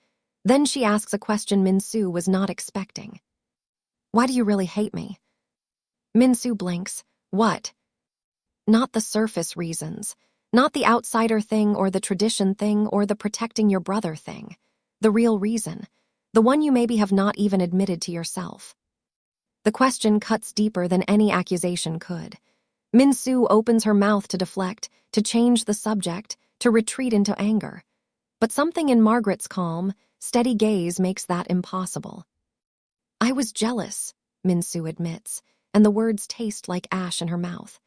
Then she asks a question Min-soo was not expecting. Why do you really hate me? Min-soo blinks. What? Not the surface reasons. Not the outsider thing or the tradition thing or the protecting your brother thing. The real reason. The one you maybe have not even admitted to yourself. The question cuts deeper than any accusation could. Min-soo opens her mouth to deflect, to change the subject, to retreat into anger. But something in Margaret's calm, steady gaze makes that impossible. I was jealous, Min-soo admits, and the words taste like ash in her mouth.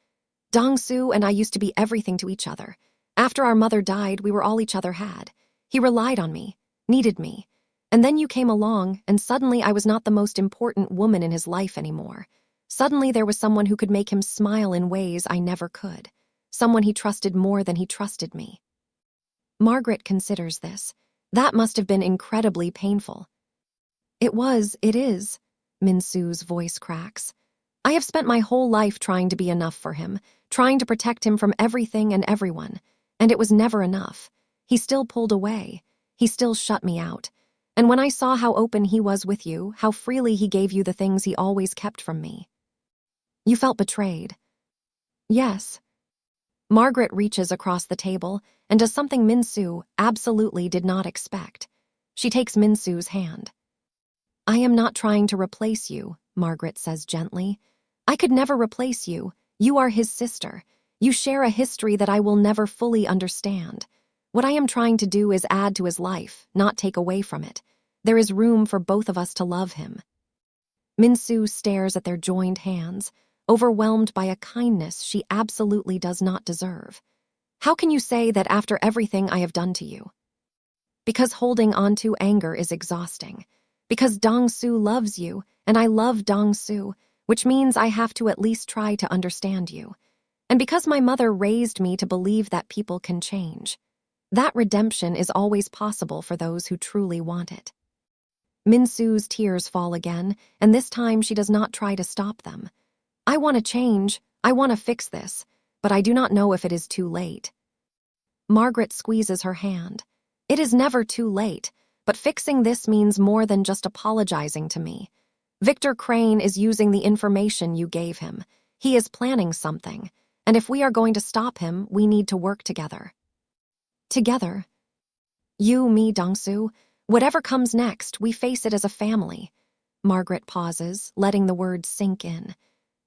Dong-soo and I used to be everything to each other. After our mother died, we were all each other had. He relied on me, needed me. And then you came along, and suddenly I was not the most important woman in his life anymore. Suddenly there was someone who could make him smile in ways I never could. Someone he trusted more than he trusted me. Margaret considers this. That must have been incredibly painful. It is, Min-soo's voice cracks. I have spent my whole life trying to be enough for him, trying to protect him from everything and everyone, and it was never enough. He still pulled away. He still shut me out. And when I saw how open he was with you, how freely he gave you the things he always kept from me. You felt betrayed. Yes. Margaret reaches across the table and does something Min-soo absolutely did not expect. She takes Min-soo's hand. I am not trying to replace you, Margaret says gently. I could never replace you. You are his sister. You share a history that I will never fully understand. What I am trying to do is add to his life, not take away from it. There is room for both of us to love him. Min-soo stares at their joined hands, overwhelmed by a kindness she absolutely does not deserve. How can you say that after everything I have done to you? Because holding on to anger is exhausting. Because Dong-soo loves you, and I love Dong-soo, which means I have to at least try to understand you. And because my mother raised me to believe that people can change. That redemption is always possible for those who truly want it. Min-soo's tears fall again, and this time she does not try to stop them. I want to change, I want to fix this, but I do not know if it is too late. Margaret squeezes her hand. It is never too late, but fixing this means more than just apologizing to me. Victor Crane is using the information you gave him. He is planning something, and if we are going to stop him, we need to work together. Together? You, me, Dong-soo. Whatever comes next, we face it as a family. Margaret pauses, letting the words sink in.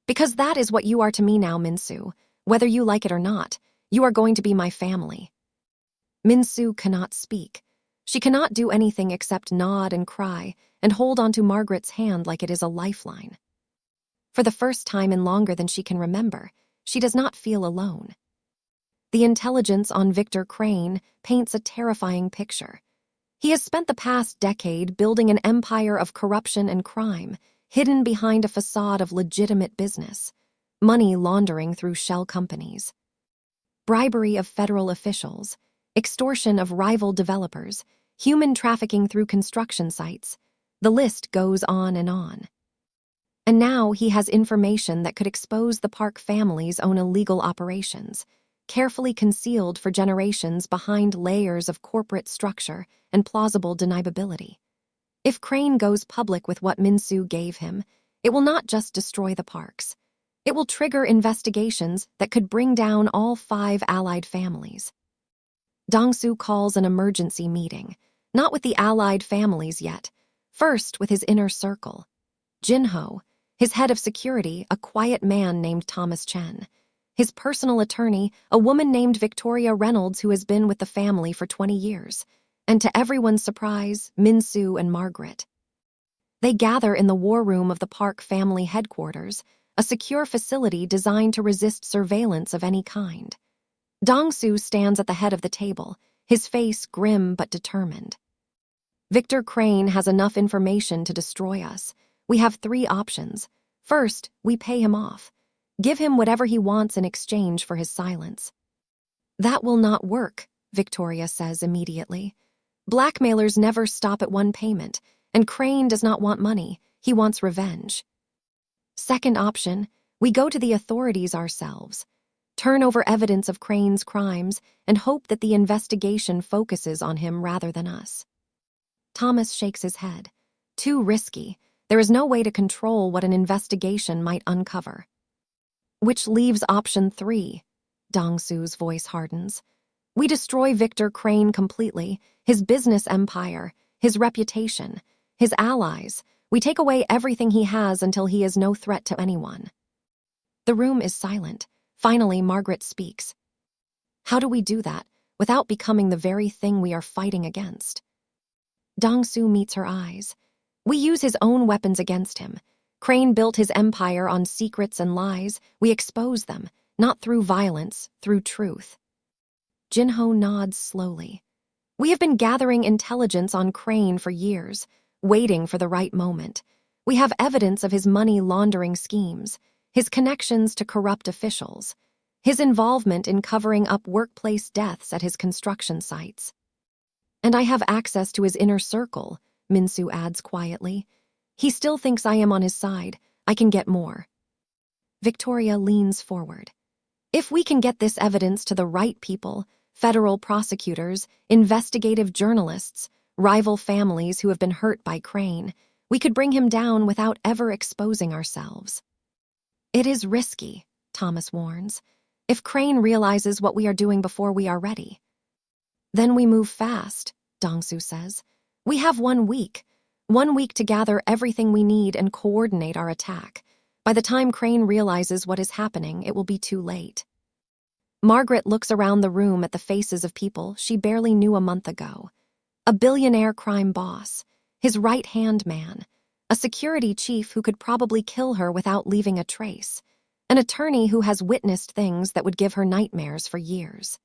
Because that is what you are to me now, Min-soo. Whether you like it or not, you are going to be my family. Min-soo cannot speak. She cannot do anything except nod and cry and hold onto Margaret's hand like it is a lifeline. For the first time in longer than she can remember, she does not feel alone. The intelligence on Victor Crane paints a terrifying picture. He has spent the past decade building an empire of corruption and crime, hidden behind a facade of legitimate business, money laundering through shell companies, bribery of federal officials, extortion of rival developers, human trafficking through construction sites. The list goes on and on. And now he has information that could expose the Park family's own illegal operations, carefully concealed for generations behind layers of corporate structure and plausible deniability. If Crane goes public with what Min-soo gave him, it will not just destroy the Parks. It will trigger investigations that could bring down all 5 allied families. Dong-soo calls an emergency meeting, not with the allied families yet, first with his inner circle. Jin-ho, his head of security, a quiet man named Thomas Chen. His personal attorney, a woman named Victoria Reynolds who has been with the family for 20 years. And to everyone's surprise, Min-soo and Margaret. They gather in the war room of the Park family headquarters, a secure facility designed to resist surveillance of any kind. Dong-soo stands at the head of the table, his face grim but determined. Victor Crane has enough information to destroy us. We have 3 options. First, we pay him off. Give him whatever he wants in exchange for his silence. That will not work, Victoria says immediately. Blackmailers never stop at one payment, and Crane does not want money, he wants revenge. Second option, we go to the authorities ourselves. Turn over evidence of Crane's crimes and hope that the investigation focuses on him rather than us. Thomas shakes his head. Too risky. There is no way to control what an investigation might uncover. Which leaves option 3. Dong-soo's voice hardens. We destroy Victor Crane completely, his business empire, his reputation, his allies. We take away everything he has until he is no threat to anyone. The room is silent. Finally, Margaret speaks. How do we do that without becoming the very thing we are fighting against? Dong-soo meets her eyes. We use his own weapons against him. Crane built his empire on secrets and lies. We expose them, not through violence, through truth. Jin-ho nods slowly. We have been gathering intelligence on Crane for years, waiting for the right moment. We have evidence of his money laundering schemes, his connections to corrupt officials, his involvement in covering up workplace deaths at his construction sites. And I have access to his inner circle, Min-soo adds quietly. He still thinks I am on his side. I can get more. Victoria leans forward. If we can get this evidence to the right people, federal prosecutors, investigative journalists, rival families who have been hurt by Crane, we could bring him down without ever exposing ourselves. It is risky, Thomas warns. If Crane realizes what we are doing before we are ready. Then we move fast, Dong-soo says. We have 1 week. 1 week to gather everything we need and coordinate our attack. By the time Crane realizes what is happening, it will be too late. Margaret looks around the room at the faces of people she barely knew a month ago. A billionaire crime boss, his right-hand man, a security chief who could probably kill her without leaving a trace, an attorney who has witnessed things that would give her nightmares for years.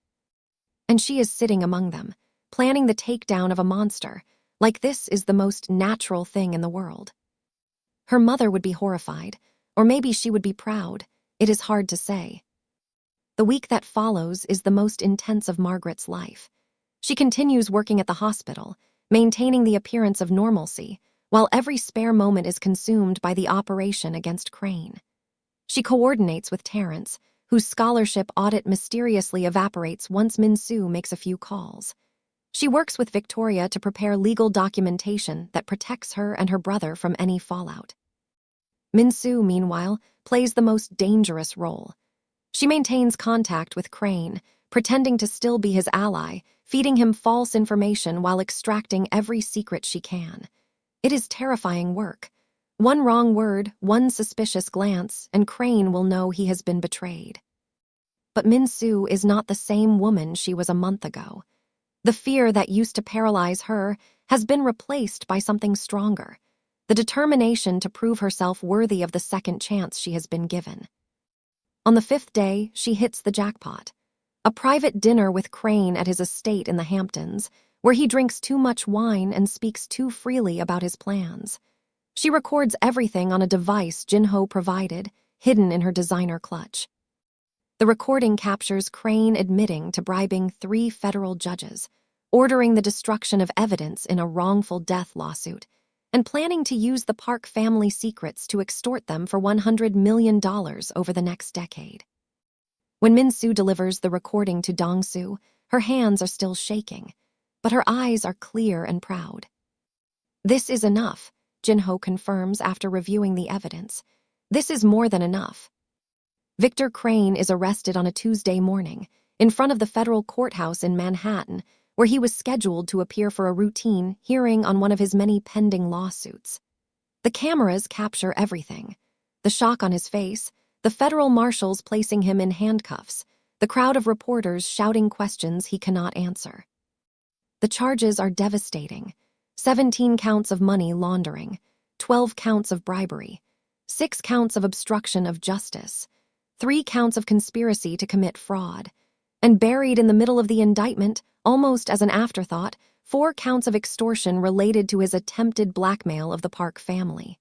And she is sitting among them, planning the takedown of a monster, like this is the most natural thing in the world. Her mother would be horrified, or maybe she would be proud. It is hard to say. The week that follows is the most intense of Margaret's life. She continues working at the hospital, maintaining the appearance of normalcy, while every spare moment is consumed by the operation against Crane. She coordinates with Terrence, whose scholarship audit mysteriously evaporates once Min-soo makes a few calls. She works with Victoria to prepare legal documentation that protects her and her brother from any fallout. Min-soo, meanwhile, plays the most dangerous role. She maintains contact with Crane, pretending to still be his ally, feeding him false information while extracting every secret she can. It is terrifying work. One wrong word, one suspicious glance, and Crane will know he has been betrayed. But Min-soo is not the same woman she was a month ago. The fear that used to paralyze her has been replaced by something stronger, the determination to prove herself worthy of the second chance she has been given. On the 5th day, she hits the jackpot. A private dinner with Crane at his estate in the Hamptons, where he drinks too much wine and speaks too freely about his plans. She records everything on a device Jin-ho provided, hidden in her designer clutch. The recording captures Crane admitting to bribing 3 federal judges, ordering the destruction of evidence in a wrongful death lawsuit, and planning to use the Park family secrets to extort them for $100 million over the next decade. When Min-soo delivers the recording to Dong-soo, her hands are still shaking, but her eyes are clear and proud. This is enough, Jin-ho confirms after reviewing the evidence. This is more than enough. Victor Crane is arrested on a Tuesday morning, in front of the federal courthouse in Manhattan, where he was scheduled to appear for a routine hearing on one of his many pending lawsuits. The cameras capture everything. The shock on his face, the federal marshals placing him in handcuffs, the crowd of reporters shouting questions he cannot answer. The charges are devastating. 17 counts of money laundering, 12 counts of bribery, 6 counts of obstruction of justice, 3 counts of conspiracy to commit fraud, and buried in the middle of the indictment, almost as an afterthought, 4 counts of extortion related to his attempted blackmail of the Park family.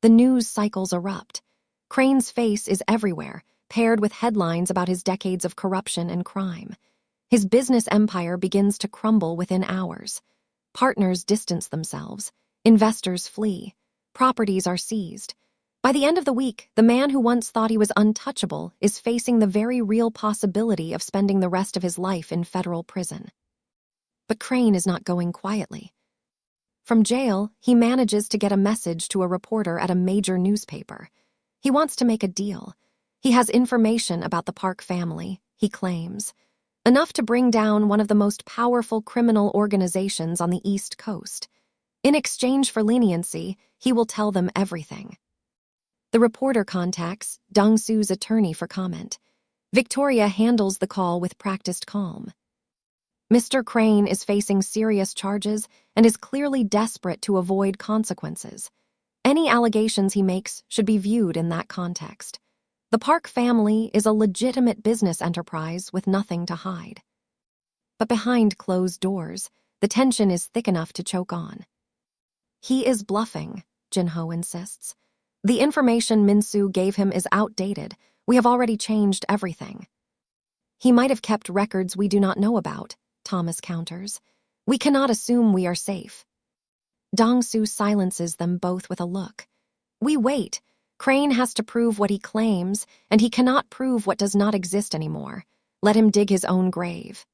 The news cycles erupt. Crane's face is everywhere, paired with headlines about his decades of corruption and crime. His business empire begins to crumble within hours. Partners distance themselves. Investors flee. Properties are seized. By the end of the week, the man who once thought he was untouchable is facing the very real possibility of spending the rest of his life in federal prison. But Crane is not going quietly. From jail, he manages to get a message to a reporter at a major newspaper. He wants to make a deal. He has information about the Park family, he claims. Enough to bring down one of the most powerful criminal organizations on the East Coast. In exchange for leniency, he will tell them everything. The reporter contacts Dong-soo's attorney for comment. Victoria handles the call with practiced calm. Mr. Crane is facing serious charges and is clearly desperate to avoid consequences. Any allegations he makes should be viewed in that context. The Park family is a legitimate business enterprise with nothing to hide. But behind closed doors, the tension is thick enough to choke on. He is bluffing, Jin-ho insists. The information Min-soo gave him is outdated, We have already changed everything. He might have kept records we do not know about, Thomas counters. We cannot assume we are safe. Dong-soo silences them both with a look. We wait. Crane has to prove what he claims, and he cannot prove what does not exist anymore. Let him dig his own grave.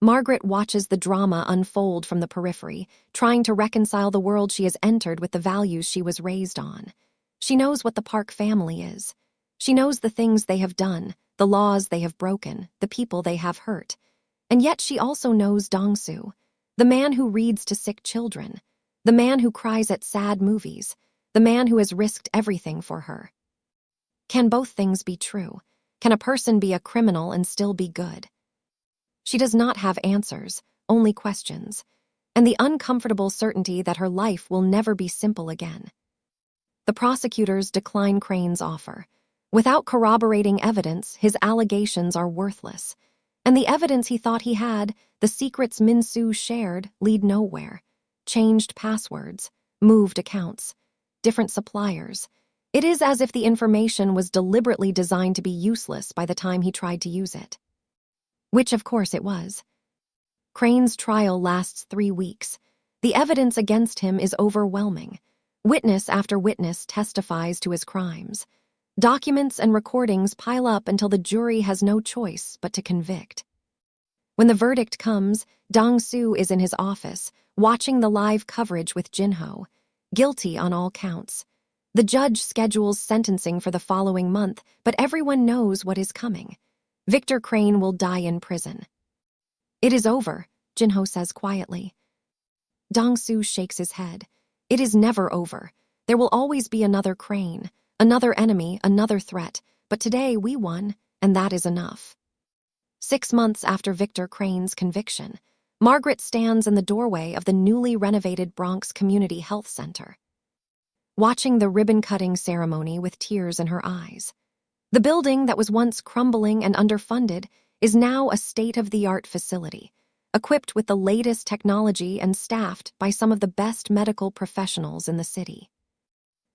Margaret watches the drama unfold from the periphery, trying to reconcile the world she has entered with the values she was raised on. She knows what the Park family is. She knows the things they have done, the laws they have broken, the people they have hurt. And yet she also knows Dong-soo, the man who reads to sick children, the man who cries at sad movies, the man who has risked everything for her. Can both things be true? Can a person be a criminal and still be good? She does not have answers, only questions, and the uncomfortable certainty that her life will never be simple again. The prosecutors decline Crane's offer. Without corroborating evidence, his allegations are worthless. And the evidence he thought he had, the secrets Min-soo shared, lead nowhere. Changed passwords, moved accounts, different suppliers. It is as if the information was deliberately designed to be useless by the time he tried to use it. Which, of course, it was. Crane's trial lasts 3 weeks. The evidence against him is overwhelming. Witness after witness testifies to his crimes. Documents and recordings pile up until the jury has no choice but to convict. When the verdict comes, Dong-soo is in his office, watching the live coverage with Jin-ho, guilty on all counts. The judge schedules sentencing for the following month, but everyone knows what is coming. Victor Crane will die in prison. It is over, Jin-ho says quietly. Dong-soo shakes his head. It is never over. There will always be another Crane, another enemy, another threat, but today we won, and that is enough. 6 months after Victor Crane's conviction, Margaret stands in the doorway of the newly renovated Bronx Community Health Center, watching the ribbon-cutting ceremony with tears in her eyes. The building that was once crumbling and underfunded is now a state-of-the-art facility, equipped with the latest technology and staffed by some of the best medical professionals in the city.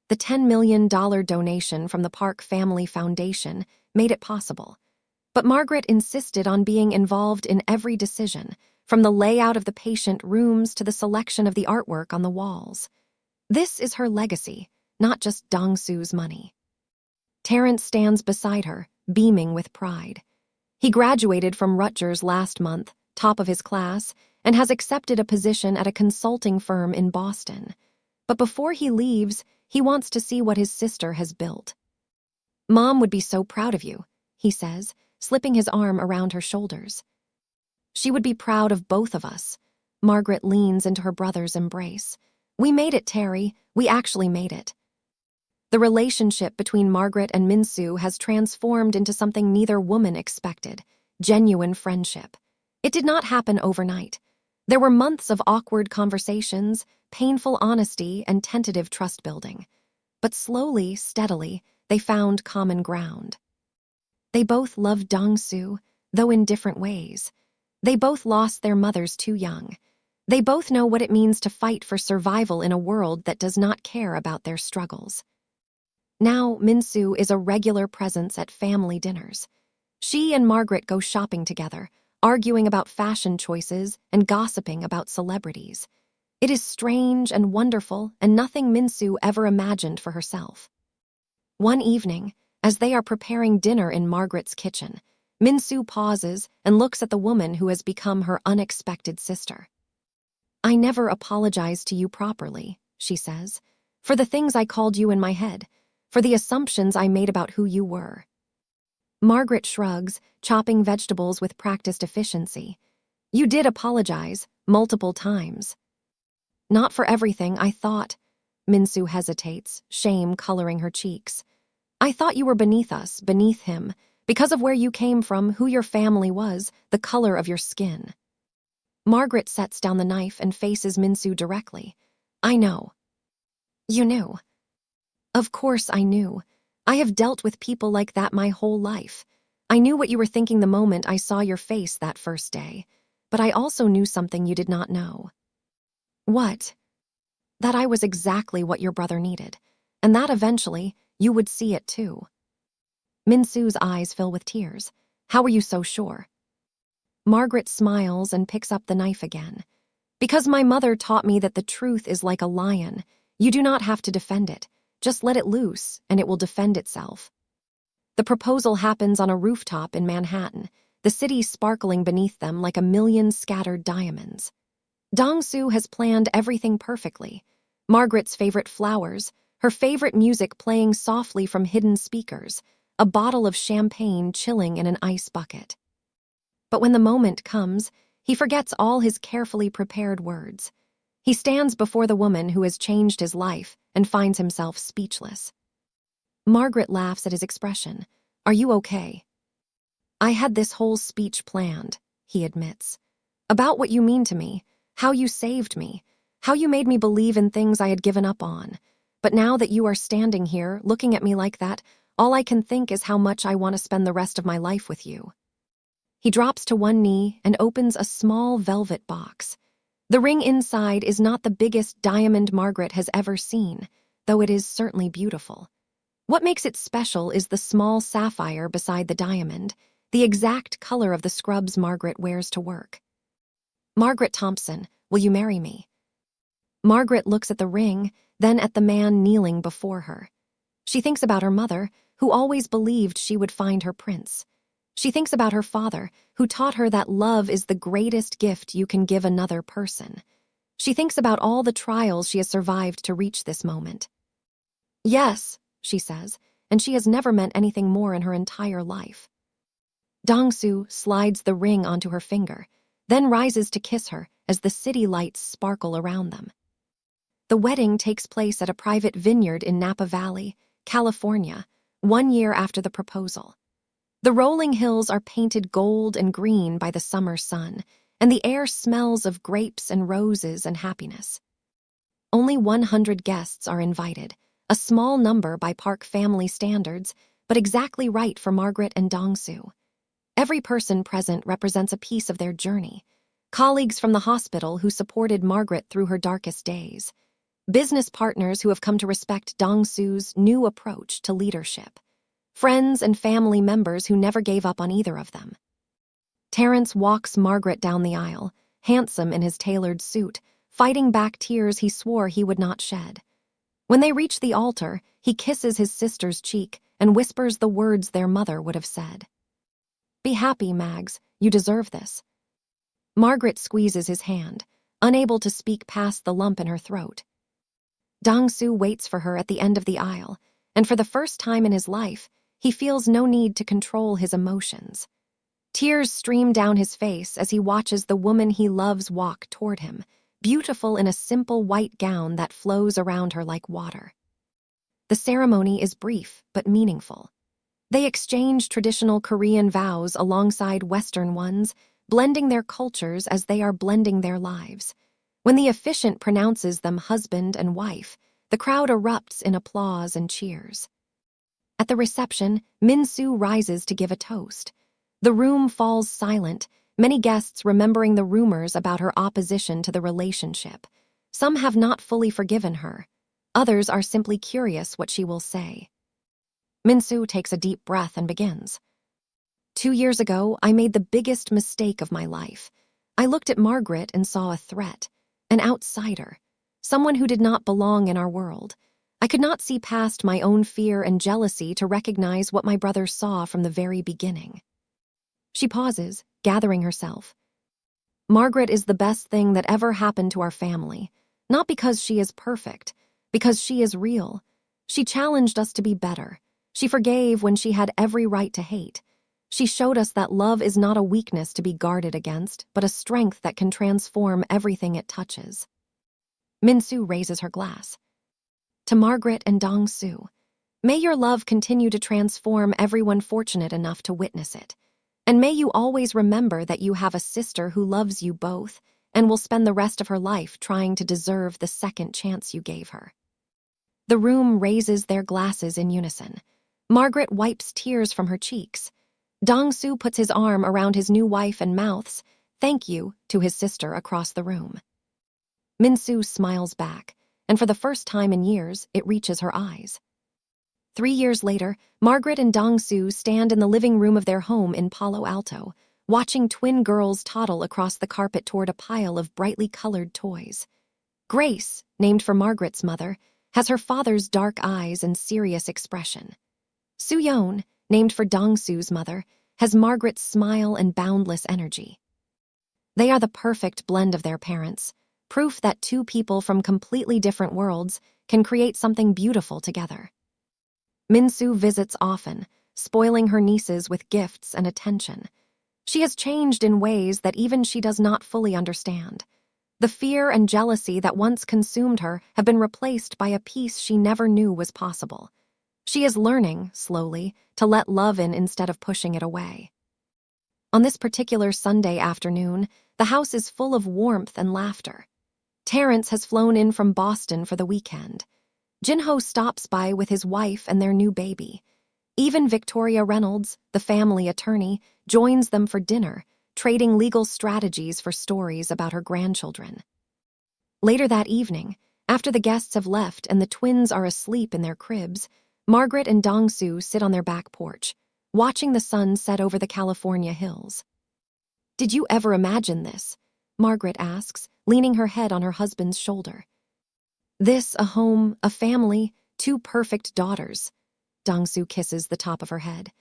The $10 million donation from the Park Family Foundation made it possible, but Margaret insisted on being involved in every decision, from the layout of the patient rooms to the selection of the artwork on the walls. This is her legacy, not just Dong-soo's money. Terrence stands beside her, beaming with pride. He graduated from Rutgers last month, top of his class, and has accepted a position at a consulting firm in Boston. But before he leaves, he wants to see what his sister has built. Mom would be so proud of you, he says, slipping his arm around her shoulders. She would be proud of both of us. Margaret leans into her brother's embrace. We made it, Terry. We actually made it. The relationship between Margaret and Min-soo has transformed into something neither woman expected, genuine friendship. It did not happen overnight. There were months of awkward conversations, painful honesty, and tentative trust-building. But slowly, steadily, they found common ground. They both loved Dong-soo, though in different ways. They both lost their mothers too young. They both know what it means to fight for survival in a world that does not care about their struggles. Now, Min-soo is a regular presence at family dinners. She and Margaret go shopping together, arguing about fashion choices and gossiping about celebrities. It is strange and wonderful and nothing Min-soo ever imagined for herself. One evening, as they are preparing dinner in Margaret's kitchen, Min-soo pauses and looks at the woman who has become her unexpected sister. I never apologized to you properly, she says, for the things I called you in my head, for the assumptions I made about who you were. Margaret shrugs, chopping vegetables with practiced efficiency. You did apologize, multiple times. Not for everything, I thought. Min-soo hesitates, shame coloring her cheeks. I thought you were beneath us, beneath him, because of where you came from, who your family was, the color of your skin. Margaret sets down the knife and faces Min-soo directly. I know. You knew. Of course I knew. I have dealt with people like that my whole life. I knew what you were thinking the moment I saw your face that first day, but I also knew something you did not know. What? That I was exactly what your brother needed, and that eventually you would see it too. Min-soo's eyes fill with tears. How are you so sure? Margaret smiles and picks up the knife again. Because my mother taught me that the truth is like a lion. You do not have to defend it. Just let it loose, and it will defend itself. The proposal happens on a rooftop in Manhattan, the city sparkling beneath them like a million scattered diamonds. Dong-soo has planned everything perfectly. Margaret's favorite flowers, her favorite music playing softly from hidden speakers, a bottle of champagne chilling in an ice bucket. But when the moment comes, he forgets all his carefully prepared words. He stands before the woman who has changed his life and finds himself speechless. Margaret laughs at his expression. Are you okay? I had this whole speech planned, he admits. About what you mean to me, how you saved me, how you made me believe in things I had given up on. But now that you are standing here, looking at me like that, all I can think is how much I want to spend the rest of my life with you. He drops to one knee and opens a small velvet box. The ring inside is not the biggest diamond Margaret has ever seen, though it is certainly beautiful. What makes it special is the small sapphire beside the diamond, the exact color of the scrubs Margaret wears to work. Margaret Thompson, will you marry me? Margaret looks at the ring, then at the man kneeling before her. She thinks about her mother, who always believed she would find her prince. She thinks about her father, who taught her that love is the greatest gift you can give another person. She thinks about all the trials she has survived to reach this moment. Yes, she says, and she has never meant anything more in her entire life. Dong-soo slides the ring onto her finger, then rises to kiss her as the city lights sparkle around them. The wedding takes place at a private vineyard in Napa Valley, California, 1 year after the proposal. The rolling hills are painted gold and green by the summer sun, and the air smells of grapes and roses and happiness. Only 100 guests are invited, a small number by Park family standards, but exactly right for Margaret and Dong-soo. Every person present represents a piece of their journey. Colleagues from the hospital who supported Margaret through her darkest days. Business partners who have come to respect Dong-soo's new approach to leadership. Friends and family members who never gave up on either of them. Terrence walks Margaret down the aisle, handsome in his tailored suit, fighting back tears he swore he would not shed. When they reach the altar, he kisses his sister's cheek and whispers the words their mother would have said. Be happy, Mags, you deserve this. Margaret squeezes his hand, unable to speak past the lump in her throat. Dong-soo waits for her at the end of the aisle, and for the first time in his life, he feels no need to control his emotions. Tears stream down his face as he watches the woman he loves walk toward him, beautiful in a simple white gown that flows around her like water. The ceremony is brief but meaningful. They exchange traditional Korean vows alongside Western ones, blending their cultures as they are blending their lives. When the officiant pronounces them husband and wife, the crowd erupts in applause and cheers. At the reception, Min-soo rises to give a toast. The room falls silent, many guests remembering the rumors about her opposition to the relationship. Some have not fully forgiven her. Others are simply curious what she will say. Min-soo takes a deep breath and begins. 2 years ago, I made the biggest mistake of my life. I looked at Margaret and saw a threat, an outsider, someone who did not belong in our world. I could not see past my own fear and jealousy to recognize what my brother saw from the very beginning. She pauses, gathering herself. Margaret is the best thing that ever happened to our family, not because she is perfect, because she is real. She challenged us to be better. She forgave when she had every right to hate. She showed us that love is not a weakness to be guarded against, but a strength that can transform everything it touches. Min-soo raises her glass. To Margaret and Dong-soo, may your love continue to transform everyone fortunate enough to witness it. And may you always remember that you have a sister who loves you both and will spend the rest of her life trying to deserve the second chance you gave her. The room raises their glasses in unison. Margaret wipes tears from her cheeks. Dong-soo puts his arm around his new wife and mouths, "Thank you," to his sister across the room. Min-soo smiles back, and for the first time in years, it reaches her eyes. 3 years later, Margaret and Dong-soo stand in the living room of their home in Palo Alto, watching twin girls toddle across the carpet toward a pile of brightly colored toys. Grace, named for Margaret's mother, has her father's dark eyes and serious expression. Soo-yeon, named for Dong-soo's mother, has Margaret's smile and boundless energy. They are the perfect blend of their parents, proof that two people from completely different worlds can create something beautiful together. Min-soo visits often, spoiling her nieces with gifts and attention. She has changed in ways that even she does not fully understand. The fear and jealousy that once consumed her have been replaced by a peace she never knew was possible. She is learning, slowly, to let love in instead of pushing it away. On this particular Sunday afternoon, the house is full of warmth and laughter. Terrence has flown in from Boston for the weekend. Jinho stops by with his wife and their new baby. Even Victoria Reynolds, the family attorney, joins them for dinner, trading legal strategies for stories about her grandchildren. Later that evening, after the guests have left and the twins are asleep in their cribs, Margaret and Dong-soo sit on their back porch, watching the sun set over the California hills. "Did you ever imagine this?" Margaret asks, leaning her head on her husband's shoulder. "This, a home, a family, two perfect daughters." Dong-soo kisses the top of her head.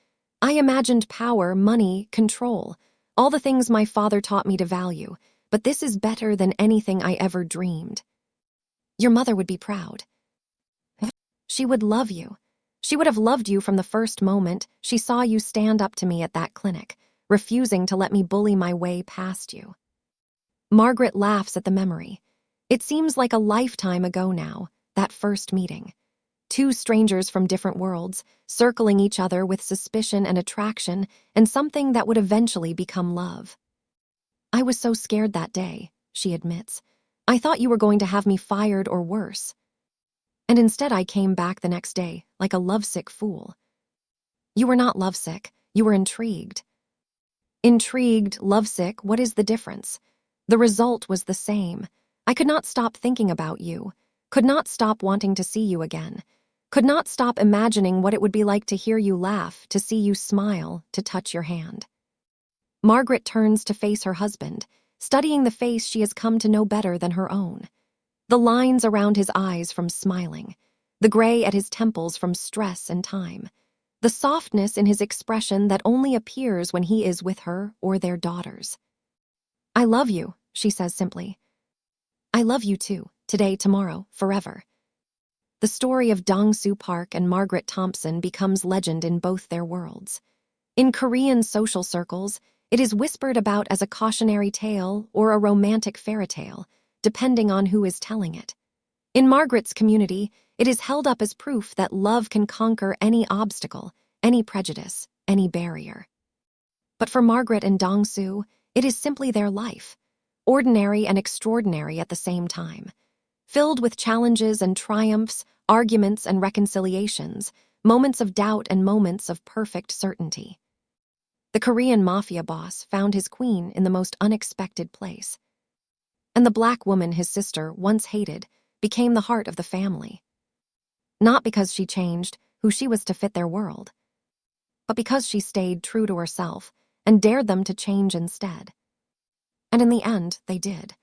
"I imagined power, money, control, all the things my father taught me to value, but this is better than anything I ever dreamed." "Your mother would be proud. She would love you. She would have loved you from the first moment she saw you stand up to me at that clinic, refusing to let me bully my way past you." Margaret laughs at the memory. It seems like a lifetime ago now, that first meeting. Two strangers from different worlds, circling each other with suspicion and attraction, and something that would eventually become love. "I was so scared that day," she admits. "I thought you were going to have me fired or worse. And instead I came back the next day, like a lovesick fool." "You were not lovesick, you were intrigued." "Intrigued, lovesick, what is the difference? The result was the same. I could not stop thinking about you, could not stop wanting to see you again, could not stop imagining what it would be like to hear you laugh, to see you smile, to touch your hand." Margaret turns to face her husband, studying the face she has come to know better than her own. The lines around his eyes from smiling, the gray at his temples from stress and time, the softness in his expression that only appears when he is with her or their daughters. "I love you," she says simply. "I love you too, today, tomorrow, forever." The story of Dong-soo Park and Margaret Thompson becomes legend in both their worlds. In Korean social circles, it is whispered about as a cautionary tale or a romantic fairy tale, depending on who is telling it. In Margaret's community, it is held up as proof that love can conquer any obstacle, any prejudice, any barrier. But for Margaret and Dong-soo, it is simply their life, ordinary and extraordinary at the same time, filled with challenges and triumphs, arguments and reconciliations, moments of doubt and moments of perfect certainty. The Korean Mafia Boss found his queen in the most unexpected place. And the black woman his sister once hated became the heart of the family. Not because she changed who she was to fit their world, but because she stayed true to herself and dared them to change instead. And in the end, they did.